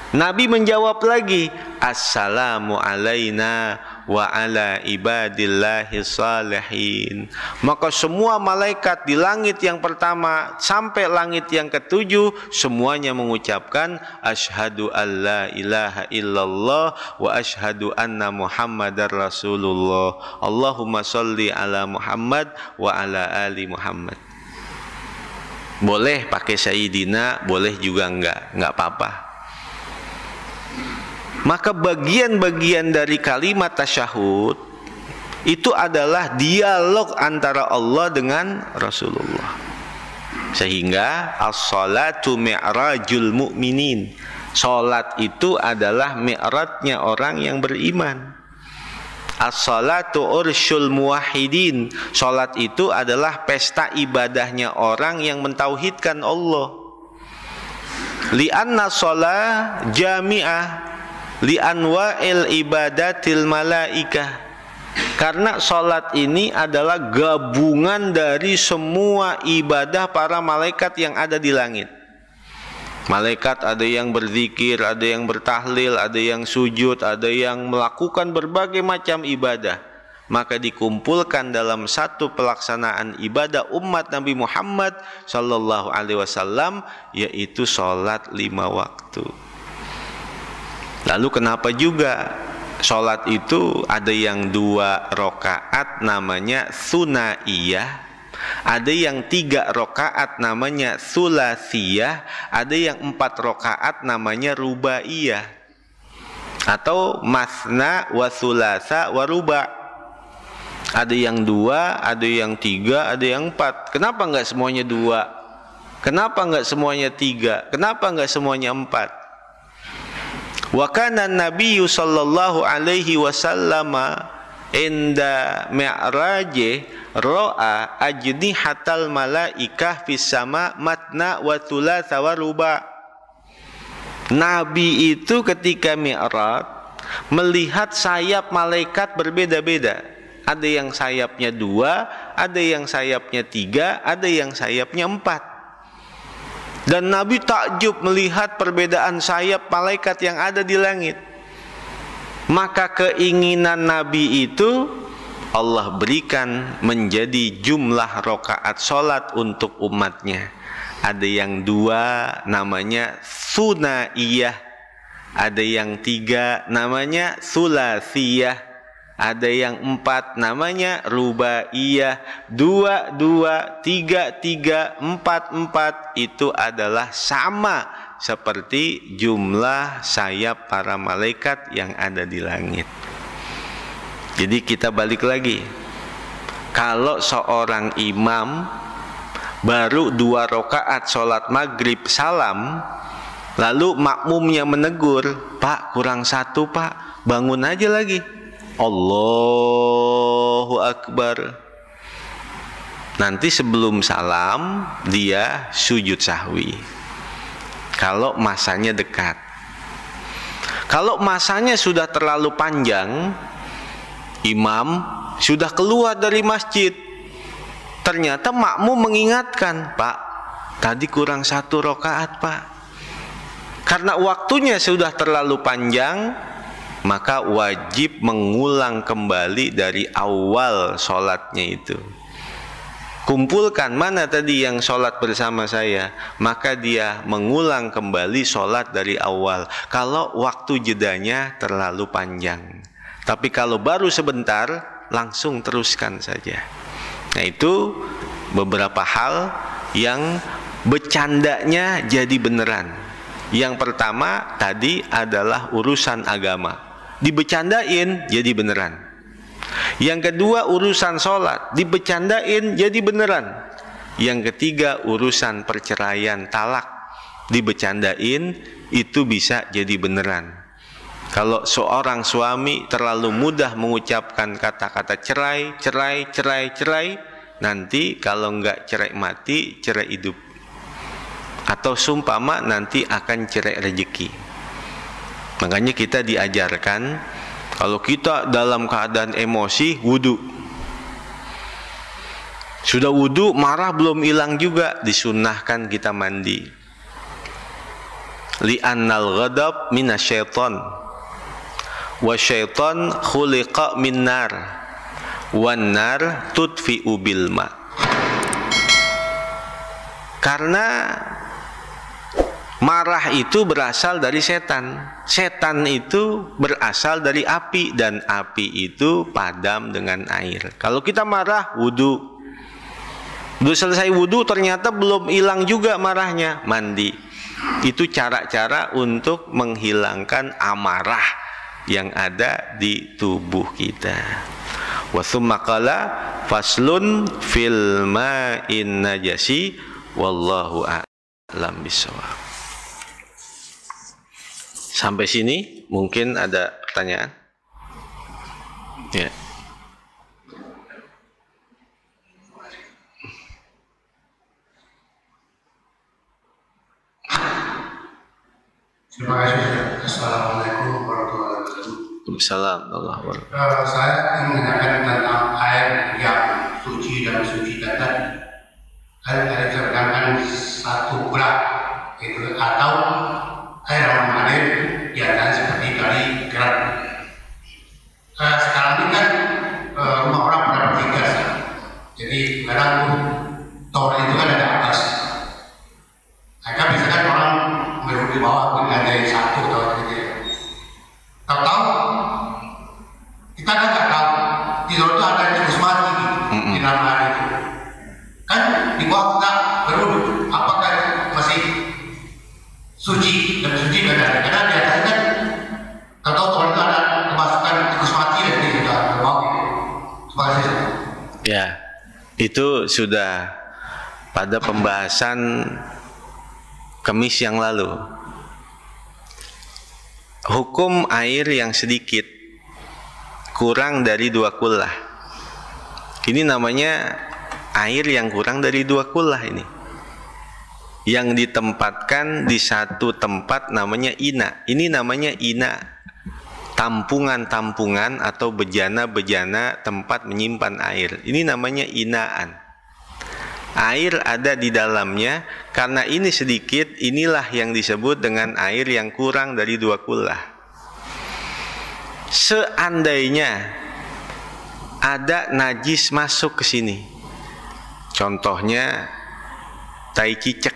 Nabi menjawab lagi, assalamu alayna wa ala ibadillahi sholihin. Maka semua malaikat di langit yang pertama sampai langit yang ketujuh semuanya mengucapkan asyhadu alla ilaha illallah wa asyhadu anna muhammadar rasulullah. Allahumma sholli ala Muhammad wa ala ali Muhammad. Boleh pakai sayyidina, boleh juga enggak apa-apa. Maka bagian-bagian dari kalimat tasyahud itu adalah dialog antara Allah dengan Rasulullah. Sehingga as-salatu mi'rajul mu'minin. Salat itu adalah mi'rajnya orang yang beriman. As-salatu ursyul muwahhidin. Salat itu adalah pesta ibadahnya orang yang mentauhidkan Allah. Li'anna shalah jami'ah li anwa'il ibadatil malaikah, karena sholat ini adalah gabungan dari semua ibadah para malaikat yang ada di langit. Malaikat ada yang berzikir, ada yang bertahlil, ada yang sujud, ada yang melakukan berbagai macam ibadah. Maka dikumpulkan dalam satu pelaksanaan ibadah umat Nabi Muhammad sallallahu alaihi wasallam, yaitu sholat 5 waktu. Lalu kenapa juga sholat itu ada yang 2 rakaat namanya tsunaiyah, ada yang 3 rakaat namanya tsulasiyah, ada yang 4 rakaat namanya rubaiyah, atau masna wa tsulasa wa ruba. Ada yang 2, ada yang 3, ada yang 4. Kenapa enggak semuanya 2? Kenapa enggak semuanya 3? Kenapa enggak semuanya 4? Wa kana nabiyyu sallallahu alaihi wasallam inda mi'raji ra'a ajnihatal malaikah fis sama matna wa thulatha wa ruba. Nabi itu ketika mi'raj melihat sayap malaikat berbeda-beda. Ada yang sayapnya 2, ada yang sayapnya 3, ada yang sayapnya 4. Dan Nabi takjub melihat perbedaan sayap malaikat yang ada di langit. Maka keinginan Nabi itu Allah berikan menjadi jumlah rakaat sholat untuk umatnya. Ada yang 2 namanya sunaiyah, ada yang 3 namanya sulasiyah, ada yang 4 namanya rubaiyah, 2, 2, 3, 3, 4, 4 itu adalah sama seperti jumlah sayap para malaikat yang ada di langit. Jadi kita balik lagi, kalau seorang imam baru 2 rakaat sholat maghrib salam, lalu makmumnya menegur, "Pak, kurang 1 pak, bangun aja lagi." Allahu Akbar. Nanti sebelum salam dia sujud sahwi kalau masanya dekat. Kalau masanya sudah terlalu panjang, imam sudah keluar dari masjid, ternyata makmum mengingatkan, "Pak, tadi kurang 1 rakaat pak." Karena waktunya sudah terlalu panjang, maka wajib mengulang kembali dari awal sholatnya itu. Kumpulkan mana tadi yang sholat bersama saya, maka dia mengulang kembali sholat dari awal kalau waktu jedanya terlalu panjang. Tapi kalau baru sebentar, langsung teruskan saja. Nah, itu beberapa hal yang bercandanya jadi beneran. Yang pertama tadi adalah urusan agama, dibecandain jadi beneran. Yang kedua urusan sholat, dibecandain jadi beneran. Yang ketiga urusan perceraian, talak, dibecandain itu bisa jadi beneran. Kalau seorang suami terlalu mudah mengucapkan kata-kata cerai, cerai, cerai, cerai, nanti kalau enggak cerai mati, cerai hidup. Atau sumpama nanti akan cerai rezeki. Makanya kita diajarkan, kalau kita dalam keadaan emosi, wudu. Sudah wudu, marah belum hilang juga, disunnahkan kita mandi. Li'annal ghadab minasyaiton, wa syaiton khuliqa min nar, wan nar tudfi'u bil ma. Karena marah itu berasal dari setan. Setan itu berasal dari api, dan api itu padam dengan air. Kalau kita marah, wudu. Udah selesai wudu, ternyata belum hilang juga marahnya, mandi. Itu cara-cara untuk menghilangkan amarah yang ada di tubuh kita. Wa tsumma qala faslun fil ma'in najasi wallahu a'lam bissawab. Sampai sini mungkin ada pertanyaan? Ya. Terima kasih. Assalamualaikum warahmatullahi wabarakatuh. Waalaikumsalam warahmatullahi wabarakatuh. Saya ingin menanyakan tentang air yang suci dan suci tadi. Air tergantung satu gelas, itu atau air yang mengalir biasanya seperti dari keran. Sekarang ini kan rumah orang pada bertiga, jadi kadang tower itu kan ada atas. Maka biasanya orang duduk di bawah dengan dari satu atau tiga. Tahu-tahu kita nggak tahu di luar itu ada tikus mati di dalam air itu. Kan di bawah kita berwudu, apakah masih suci dan suci kan ada? Karena di atas kan tahu-tahu tower itu ada kemasukan tikus mati dan di bawah itu. Terima kasih. Ya, itu sudah pada pembahasan Kamis yang lalu. Hukum air yang sedikit kurang dari 2 kullah. Ini namanya air yang kurang dari 2 kullah ini. Yang ditempatkan di satu tempat namanya ina. Ini namanya ina. Tampungan-tampungan atau bejana-bejana tempat menyimpan air. Ini namanya inaan. air ada di dalamnya. Karena ini sedikit, inilah yang disebut dengan air yang kurang dari 2 kullah. Seandainya ada najis masuk ke sini, contohnya tai cicak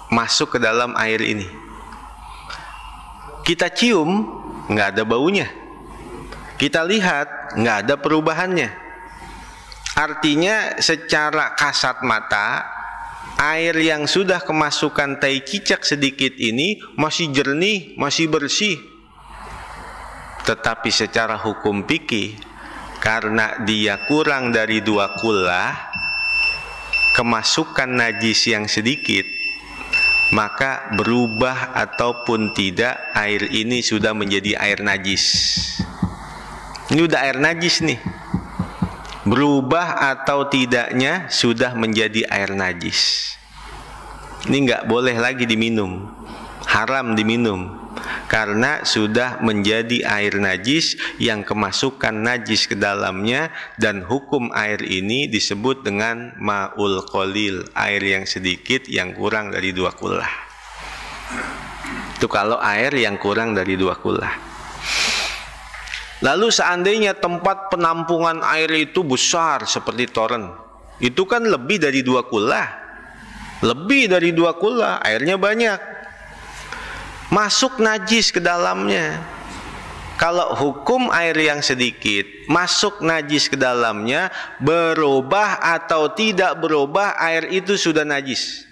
masuk ke dalam air ini, kita cium nggak ada baunya, kita lihat nggak ada perubahannya. Artinya secara kasat mata air yang sudah kemasukan tai cicak sedikit ini masih jernih, masih bersih. Tetapi secara hukum fikih, karena dia kurang dari 2 kullah, kemasukan najis yang sedikit, maka berubah ataupun tidak air ini sudah menjadi air najis. Ini udah air najis nih. Berubah atau tidaknya sudah menjadi air najis. Ini nggak boleh lagi diminum, haram diminum, karena sudah menjadi air najis yang kemasukan najis ke dalamnya. Dan hukum air ini disebut dengan ma'ul qalil, air yang sedikit yang kurang dari 2 kullah. Itu kalau air yang kurang dari 2 kullah. Lalu seandainya tempat penampungan air itu besar seperti toren, itu kan lebih dari 2 kullah. Lebih dari 2 kullah, airnya banyak, masuk najis ke dalamnya. Kalau hukum air yang sedikit masuk najis ke dalamnya, berubah atau tidak berubah, air itu sudah najis.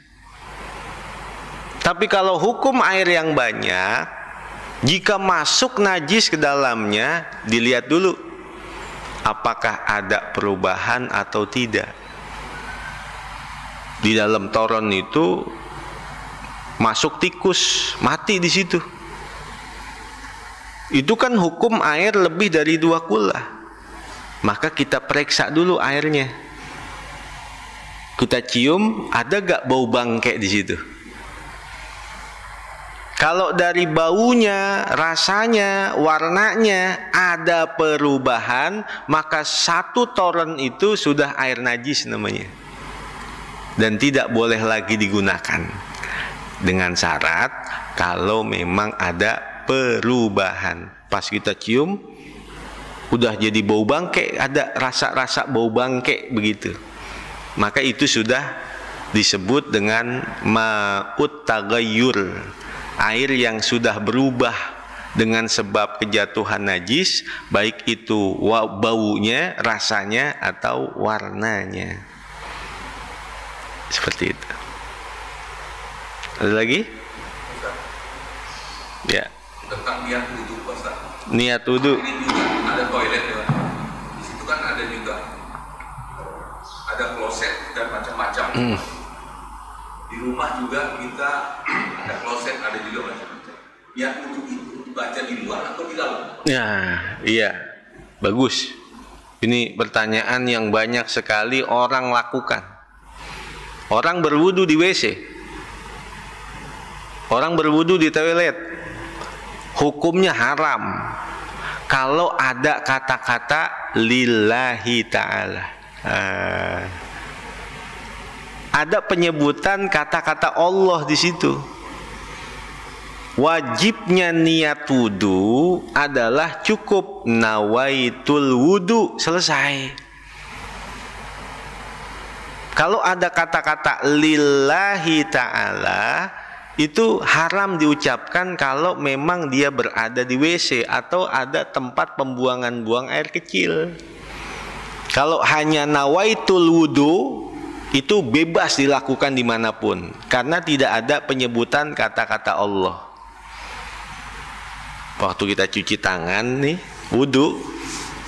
Tapi kalau hukum air yang banyak, jika masuk najis ke dalamnya, dilihat dulu apakah ada perubahan atau tidak. Di dalam toron itu masuk tikus, mati di situ. Itu kan hukum air lebih dari 2 kullah. Maka kita periksa dulu airnya. Kita cium, ada gak bau bangke di situ? Kalau dari baunya, rasanya, warnanya ada perubahan, maka 1 toren itu sudah air najis namanya, dan tidak boleh lagi digunakan. Dengan syarat kalau memang ada perubahan. Pas kita cium udah jadi bau bangke, ada rasa-rasa bau bangke begitu, maka itu sudah disebut dengan ma'ut tagayyur, air yang sudah berubah dengan sebab kejatuhan najis, baik itu baunya, rasanya, atau warnanya. Seperti itu. Ada lagi? Ya. Tentang niat wudhu, Ustaz. Niat wudhu. Ini juga ada toilet ya. Di situ kan ada juga ada kloset dan macam-macam. Di rumah juga kita ada kloset, ada juga macam-macam. Niat wudhu itu dibaca di luar atau di dalam? Ya, iya. Bagus. Ini pertanyaan yang banyak sekali orang lakukan. Orang berwudu di WC, orang berwudu di toilet, hukumnya haram kalau ada kata-kata lillahi ta'ala. Ada penyebutan kata-kata Allah di situ. Wajibnya niat wudu adalah cukup nawaitul wudu, selesai. Kalau ada kata-kata lillahi ta'ala, itu haram diucapkan kalau memang dia berada di WC atau ada tempat pembuangan buang air kecil. Kalau hanya nawaitul wudu, itu bebas dilakukan dimanapun, karena tidak ada penyebutan kata-kata Allah. Waktu kita cuci tangan nih, wudu,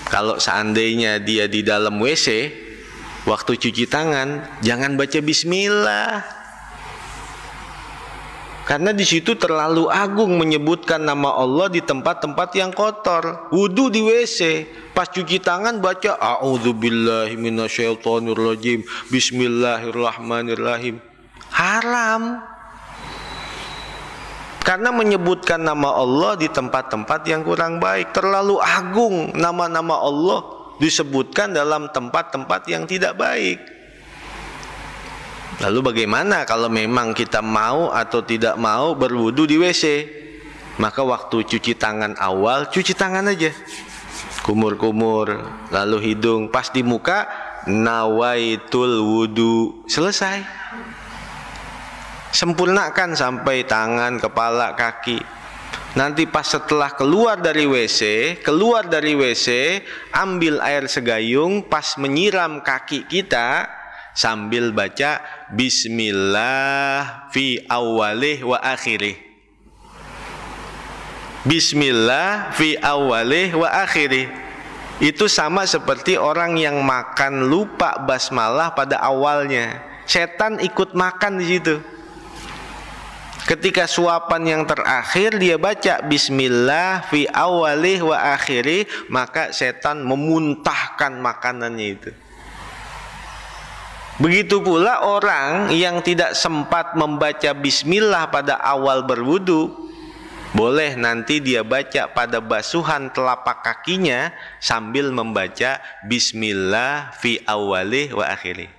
kalau seandainya dia di dalam WC, waktu cuci tangan jangan baca bismillah, karena di situ terlalu agung menyebutkan nama Allah di tempat-tempat yang kotor. Wudu di WC, pas cuci tangan baca a'udzubillahi minasyaitonirrajim, bismillahirrahmanirrahim. Haram, karena menyebutkan nama Allah di tempat-tempat yang kurang baik. Terlalu agung nama-nama Allah disebutkan dalam tempat-tempat yang tidak baik. Lalu bagaimana kalau memang kita mau atau tidak mau berwudu di WC? Maka waktu cuci tangan awal, cuci tangan aja, kumur-kumur, lalu hidung, pas di muka, nawaitul wudu, selesai. Sempurnakan sampai tangan, kepala, kaki. Nanti pas setelah keluar dari WC, ambil air segayung, pas menyiram kaki kita, sambil baca Bismillah fi awalih wa akhirih. Bismillah fi awalih wa akhirih. Itu sama seperti orang yang makan lupa basmalah pada awalnya. Setan ikut makan di situ. Ketika suapan yang terakhir dia baca Bismillah fi awalih wa akhirih, maka setan memuntahkan makanannya itu. Begitu pula orang yang tidak sempat membaca Bismillah pada awal berwudu, boleh nanti dia baca pada basuhan telapak kakinya sambil membaca Bismillah fi awalih wa akhirih.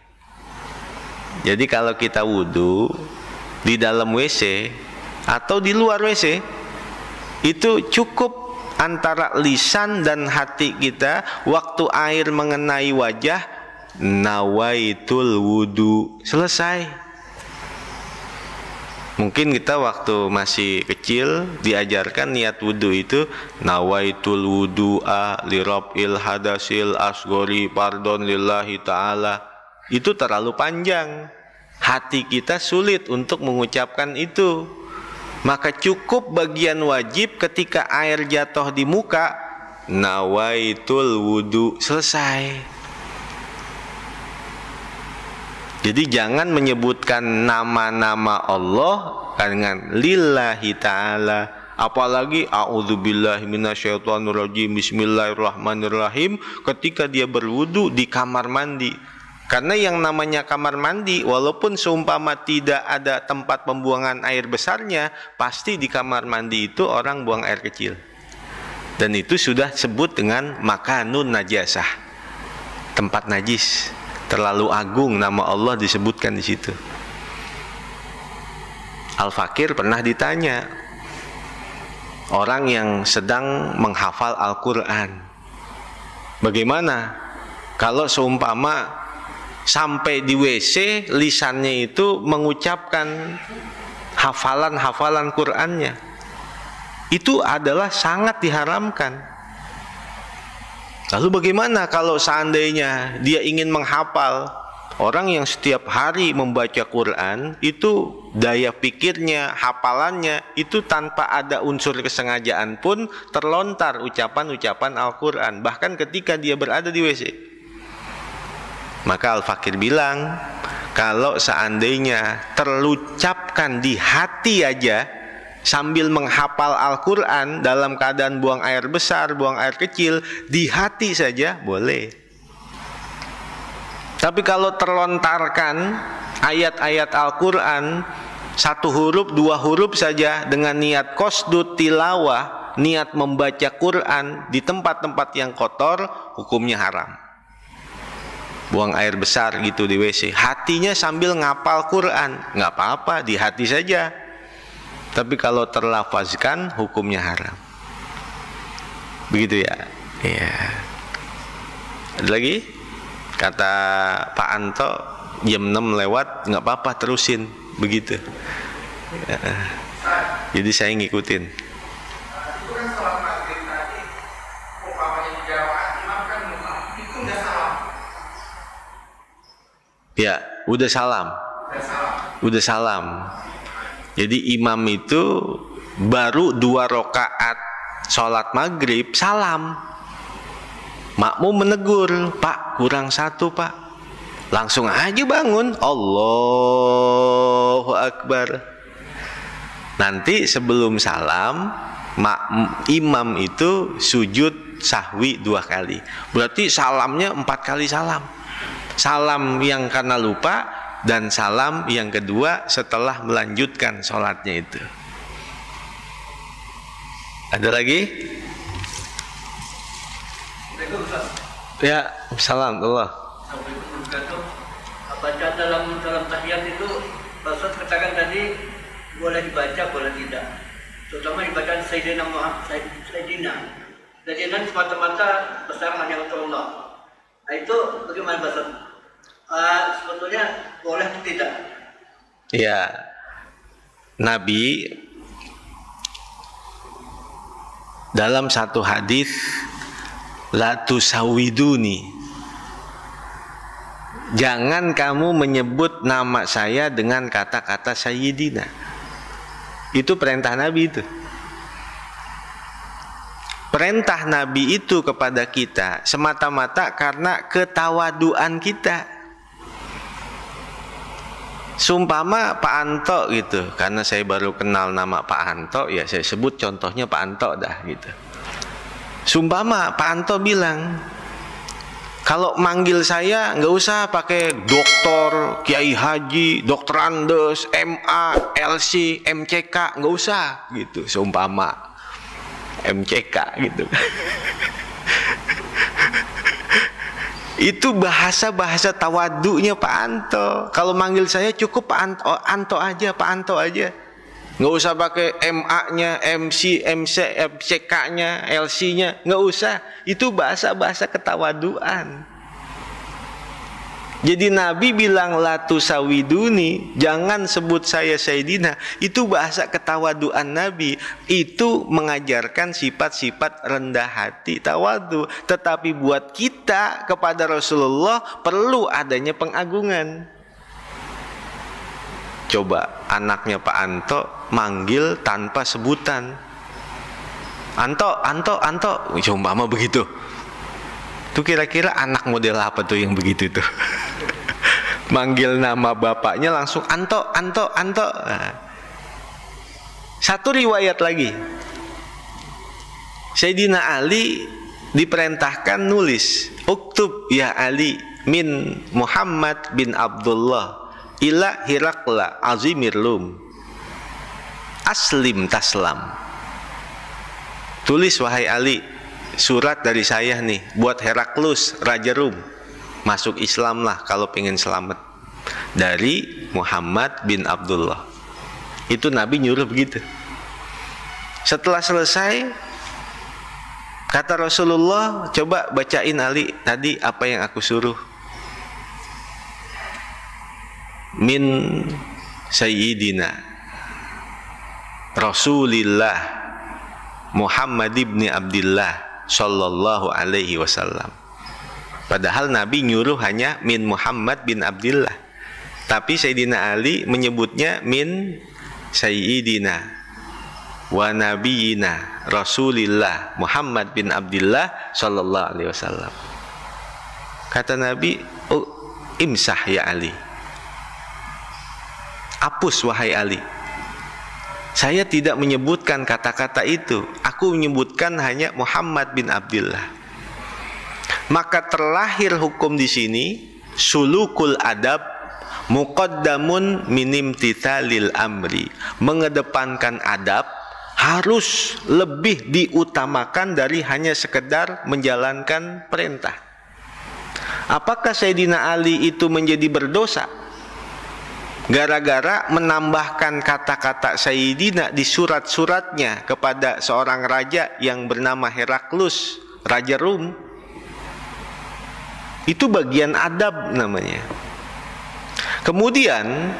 Jadi kalau kita wudu di dalam WC atau di luar WC, itu cukup antara lisan dan hati kita, waktu air mengenai wajah, nawaitul wudu, selesai. Mungkin kita waktu masih kecil diajarkan niat wudu itu nawaitul wudu'a lirab'il hadasil asgori pardon lillahi ta'ala. Itu terlalu panjang, hati kita sulit untuk mengucapkan itu. Maka cukup bagian wajib ketika air jatuh di muka, nawaitul wudu, selesai. Jadi jangan menyebutkan nama-nama Allah dengan lillahi ta'ala, apalagi a'udzubillahi minasyaitonirrajim, bismillahirrahmanirrahim, ketika dia berwudu di kamar mandi. Karena yang namanya kamar mandi, walaupun seumpama tidak ada tempat pembuangan air besarnya, pasti di kamar mandi itu orang buang air kecil. Dan itu sudah sebut dengan makanun najasah, tempat najis. Terlalu agung nama Allah disebutkan di situ. Al-Fakir pernah ditanya, orang yang sedang menghafal Al-Quran, bagaimana kalau seumpama sampai di WC lisannya itu mengucapkan hafalan-hafalan Qurannya? Itu adalah sangat diharamkan. Lalu bagaimana kalau seandainya dia ingin menghafal? Orang yang setiap hari membaca Quran, itu daya pikirnya, hafalannya itu tanpa ada unsur kesengajaan pun terlontar ucapan-ucapan Al-Quran, bahkan ketika dia berada di WC. Maka Al-Fakir bilang, kalau seandainya terlucapkan di hati aja sambil menghafal Al-Quran dalam keadaan buang air besar, buang air kecil, di hati saja boleh. Tapi kalau terlontarkan ayat-ayat Al-Quran, satu huruf, dua huruf saja, dengan niat qasdut tilawah, niat membaca Quran di tempat-tempat yang kotor, hukumnya haram. Buang air besar gitu di WC, hatinya sambil ngapal Quran, nggak apa-apa, di hati saja. Tapi kalau terlafazkan, hukumnya haram. Begitu ya. Iya. Ada lagi? Kata Pak Anto, jam 6 lewat, nggak apa-apa, terusin. Begitu ya. Jadi saya ngikutin. Ya, udah salam. Udah salam. Jadi imam itu baru 2 rakaat sholat maghrib salam. Makmum menegur, Pak kurang 1 Pak. Langsung aja bangun, Allahu Akbar. Nanti sebelum salam, imam itu sujud sahwi 2 kali. Berarti salamnya 4 kali salam. Salam yang karena lupa, dan salam yang kedua setelah melanjutkan sholatnya itu. Ada lagi? Ya, salam Allah. baca dalam tahiyat itu, Ustaz katakan tadi boleh dibaca, boleh tidak. Terutama dibacaan Sayyidina Muhammad, Sayyidina semata-mata besar hanya untuk Allah. Nah, itu bagaimana Ustaz? Sebetulnya boleh atau tidak? Ya, Nabi dalam satu hadis, la tusawiduni, jangan kamu menyebut nama saya dengan kata-kata Sayyidina. Itu perintah Nabi itu. Perintah Nabi itu kepada kita semata-mata karena ketawaduan kita. Sumpama Pak Anto gitu, karena saya baru kenal nama Pak Anto, ya saya sebut contohnya Pak Anto dah gitu. Sumpama Pak Anto bilang, kalau manggil saya nggak usah pakai doktor, kiai haji, dokter Andes, MA, LC, MCK, nggak usah gitu. Seumpama MCK gitu. Itu bahasa-bahasa tawadunya Pak Anto. Kalau manggil saya cukup Pak Anto aja, Pak Anto aja. Nggak usah pakai MA-nya, MC, MC, MCK-nya, LC-nya, nggak usah. Itu bahasa-bahasa ketawaduan. Jadi Nabi bilang la tusawiduni, jangan sebut saya Sayyidina. Itu bahasa ketawaduan Nabi. Itu mengajarkan sifat-sifat rendah hati, tawadu. Tetapi buat kita kepada Rasulullah perlu adanya pengagungan. Coba anaknya Pak Anto manggil tanpa sebutan. Anto, Anto, Anto, coba mah begitu. Itu kira-kira anak model apa tuh yang begitu tuh? Manggil nama bapaknya langsung Anto, Anto, Anto. Nah. Satu riwayat lagi, Sayyidina Ali diperintahkan nulis, uktub ya Ali min Muhammad bin Abdullah ila Hirakla azimir Rum aslim taslam. Tulis wahai Ali, surat dari saya nih buat Heraklus Raja Rum, masuk Islam lah kalau pengen selamat, dari Muhammad bin Abdullah. Itu Nabi nyuruh begitu. Setelah selesai, kata Rasulullah, coba bacain Ali tadi apa yang aku suruh. Min Sayyidina Rasulillah Muhammad ibn Abdullah sallallahu alaihi wasallam. Padahal Nabi nyuruh hanya min Muhammad bin Abdullah, tapi Sayyidina Ali menyebutnya min Sayyidina wa nabiyina Rasulillah Muhammad bin Abdullah sallallahu alaihi wasallam. Kata Nabi, oh, imsah ya Ali, hapus wahai Ali. Saya tidak menyebutkan kata-kata itu, aku menyebutkan hanya Muhammad bin Abdullah. Maka terlahir hukum di sini, sulukul adab muqaddamun minim titalil amri. Mengedepankan adab harus lebih diutamakan dari hanya sekedar menjalankan perintah. Apakah Sayyidina Ali itu menjadi berdosa gara-gara menambahkan kata-kata Sayyidina di surat-suratnya kepada seorang raja yang bernama Heraklus, Raja Rum? Itu bagian adab namanya. Kemudian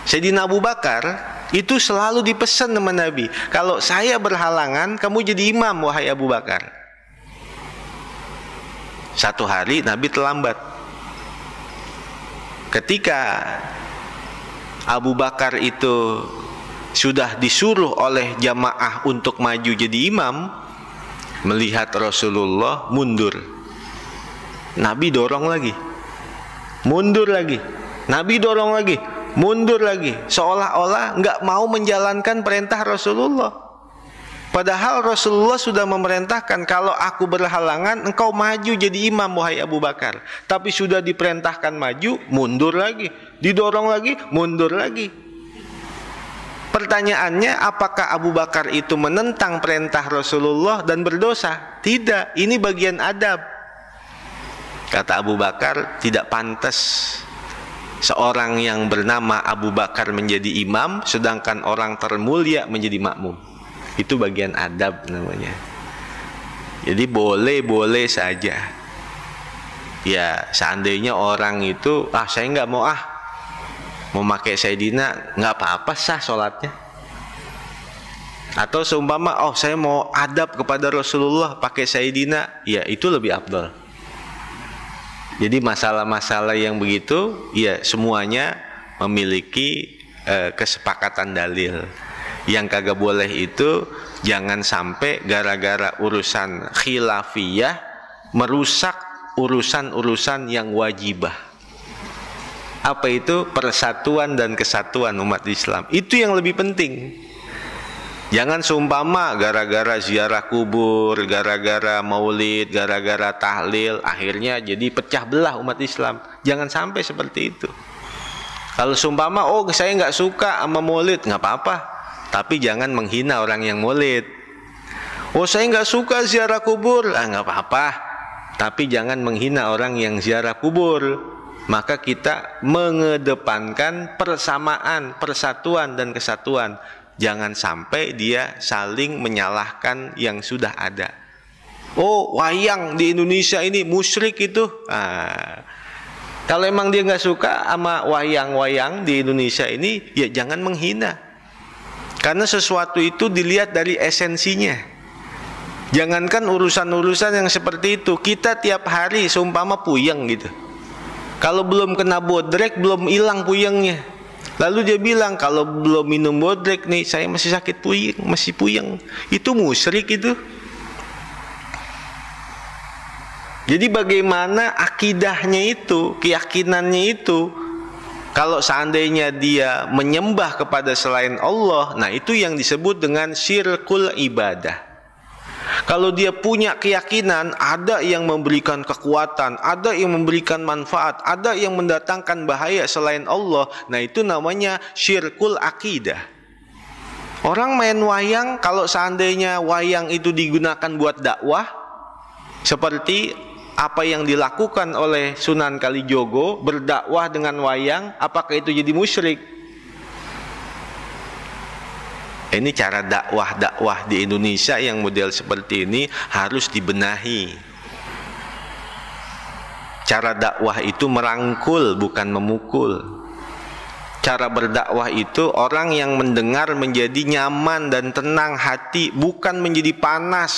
Sayyidina Abu Bakar itu selalu dipesan sama Nabi, kalau saya berhalangan, kamu jadi imam wahai Abu Bakar. Satu hari Nabi terlambat. Ketika Abu Bakar itu sudah disuruh oleh jamaah untuk maju jadi imam, melihat Rasulullah mundur, Nabi dorong lagi, mundur lagi, Nabi dorong lagi, mundur lagi, seolah-olah nggak mau menjalankan perintah Rasulullah. Padahal Rasulullah sudah memerintahkan, kalau aku berhalangan engkau maju jadi imam wahai Abu Bakar. Tapi sudah diperintahkan maju, mundur lagi, didorong lagi, mundur lagi. Pertanyaannya, apakah Abu Bakar itu menentang perintah Rasulullah dan berdosa? Tidak, ini bagian adab. Kata Abu Bakar, tidak pantas seorang yang bernama Abu Bakar menjadi imam, sedangkan orang termulia menjadi makmum. Itu bagian adab namanya. Jadi boleh-boleh saja. Ya, seandainya orang itu, saya nggak mau mau pakai Sayyidina, nggak apa-apa, sah sholatnya. Atau seumpama, saya mau adab kepada Rasulullah pakai Sayyidina, ya itu lebih afdal. Jadi masalah-masalah yang begitu, ya semuanya memiliki kesepakatan dalil. Yang kagak boleh itu jangan sampai gara-gara urusan khilafiyah merusak urusan-urusan yang wajibah. Apa itu? Persatuan dan kesatuan umat Islam. Itu yang lebih penting. Jangan seumpama gara-gara ziarah kubur, gara-gara maulid, gara-gara tahlil, akhirnya jadi pecah belah umat Islam. Jangan sampai seperti itu. Kalau seumpama, saya nggak suka sama maulid, nggak apa-apa, tapi jangan menghina orang yang maulid. Saya nggak suka ziarah kubur, nggak apa-apa, tapi jangan menghina orang yang ziarah kubur. Maka kita mengedepankan persamaan, persatuan dan kesatuan. Jangan sampai dia saling menyalahkan yang sudah ada. Wayang di Indonesia ini musyrik itu. Kalau emang dia nggak suka sama wayang-wayang di Indonesia ini, ya jangan menghina. Karena sesuatu itu dilihat dari esensinya. Jangankan urusan-urusan yang seperti itu, kita tiap hari seumpama puyeng gitu. Kalau belum kena bodrek, belum hilang puyengnya. Lalu dia bilang, kalau belum minum bodrek nih, saya masih sakit puyeng, masih puyeng. Itu musyrik itu. Jadi bagaimana akidahnya itu, keyakinannya itu, kalau seandainya dia menyembah kepada selain Allah, nah itu yang disebut dengan syirkul ibadah. Kalau dia punya keyakinan ada yang memberikan kekuatan, ada yang memberikan manfaat, ada yang mendatangkan bahaya selain Allah, nah itu namanya syirkul akidah. Orang main wayang, kalau seandainya wayang itu digunakan buat dakwah, seperti apa yang dilakukan oleh Sunan Kalijogo, berdakwah dengan wayang, apakah itu jadi musyrik? Ini cara dakwah di Indonesia yang model seperti ini harus dibenahi. Cara dakwah itu merangkul, bukan memukul. Cara berdakwah itu orang yang mendengar menjadi nyaman dan tenang hati, bukan menjadi panas.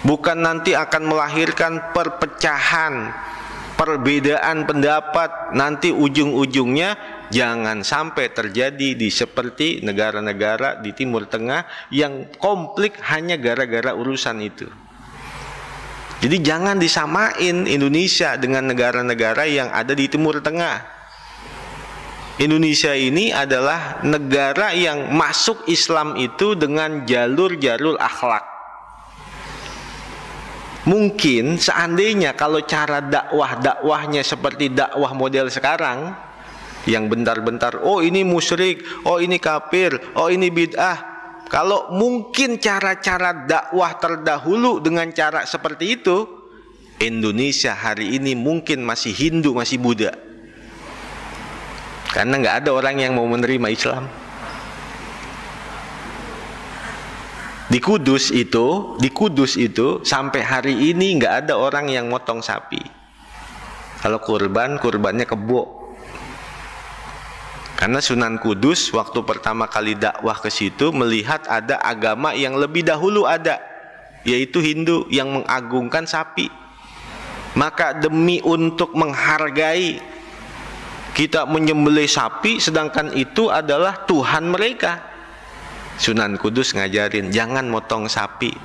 Bukan nanti akan melahirkan perpecahan, perbedaan pendapat. Nanti ujung-ujungnya jangan sampai terjadi di seperti negara-negara di Timur Tengah yang konflik hanya gara-gara urusan itu. Jadi jangan disamain Indonesia dengan negara-negara yang ada di Timur Tengah. Indonesia ini adalah negara yang masuk Islam itu dengan jalur-jalur akhlak. Mungkin seandainya kalau cara dakwahnya seperti dakwah model sekarang, yang bentar-bentar, ini musyrik, ini kafir, ini bid'ah. Kalau mungkin cara-cara dakwah terdahulu dengan cara seperti itu, Indonesia hari ini mungkin masih Hindu, masih Buddha. Karena nggak ada orang yang mau menerima Islam. Di Kudus itu sampai hari ini nggak ada orang yang motong sapi. Kalau kurbannya kebo. Karena Sunan Kudus waktu pertama kali dakwah ke situ melihat ada agama yang lebih dahulu ada, yaitu Hindu yang mengagungkan sapi. Maka demi untuk menghargai, kita menyembelih sapi, sedangkan itu adalah Tuhan mereka. Sunan Kudus ngajarin jangan motong sapi.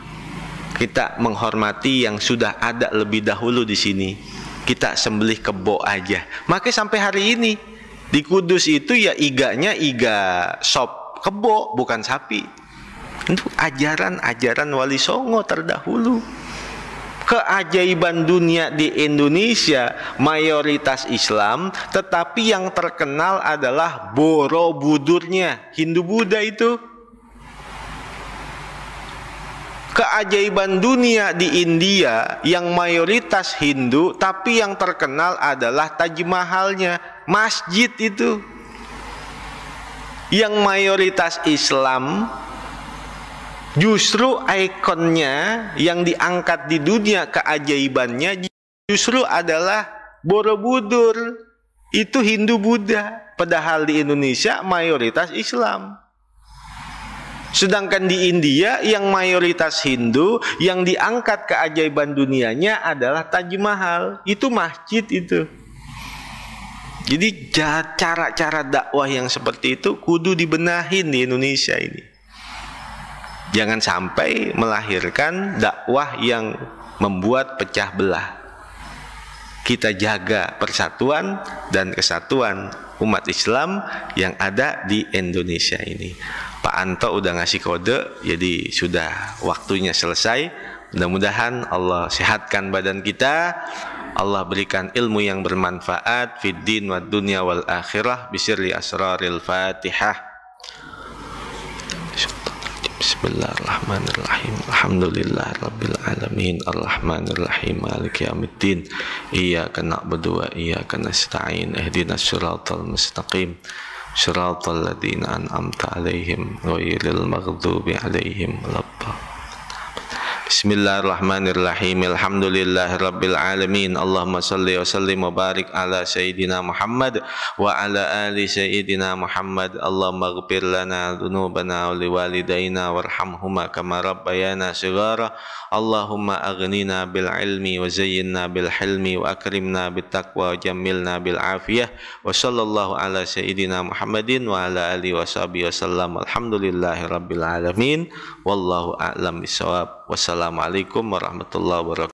Kita menghormati yang sudah ada lebih dahulu di sini. Kita sembelih kebo aja. Makanya sampai hari ini di Kudus itu ya iganya iga sop kebo, bukan sapi. Itu ajaran Wali Songo terdahulu. Keajaiban dunia di Indonesia mayoritas Islam, tetapi yang terkenal adalah Borobudurnya, Hindu Buddha itu. keajaiban dunia di India yang mayoritas Hindu, tapi yang terkenal adalah Taj Mahalnya, masjid itu. Yang mayoritas Islam, justru ikonnya yang diangkat di dunia keajaibannya justru adalah Borobudur. Itu Hindu Buddha, padahal di Indonesia mayoritas Islam. Sedangkan di India yang mayoritas Hindu, yang diangkat keajaiban dunianya adalah Taj Mahal. Itu masjid itu. Jadi cara-cara dakwah yang seperti itu kudu dibenahin di Indonesia ini. Jangan sampai melahirkan dakwah yang membuat pecah belah. Kita jaga persatuan dan kesatuan umat Islam yang ada di Indonesia ini. Pak Anto udah ngasih kode, jadi sudah waktunya selesai. Mudah-mudahan Allah sehatkan badan kita, Allah berikan ilmu yang bermanfaat fid din wad dunya wal akhirah bisirri asraril Fatihah. Bismillahirrahmanirrahim. Alhamdulillahirabbil alamin arrahmanirrahim maliki yaumiddin. Iyyaka na'budu wa iyyaka nasta'in. Ihdinas siratal mustaqim. Shiratal ladzina an'amta 'alaihim ghairil maghdubi 'alaihim waladdallin. Bismillahirrahmanirrahim. Alhamdulillahirabbil alamin. Allahumma shalli wa sallim wa barik ala sayyidina Muhammad wa ala ali sayyidina Muhammad. Allahumma ighfir lana dzunubana wa liwalidayna warhamhuma kama rabbayana shighara. Allahumma aghnina bil ilmi wa zayyinna bil hilmi wa akrimna bit taqwa wa jammilna bil afiyah. Wa sallallahu ala sayyidina Muhammadin wa ala alihi wa sahbihi wasallam. Alhamdulillahirabbil alamin. Wallahu a'lam bissawab. Wassalamualaikum warahmatullahi wabarakatuh.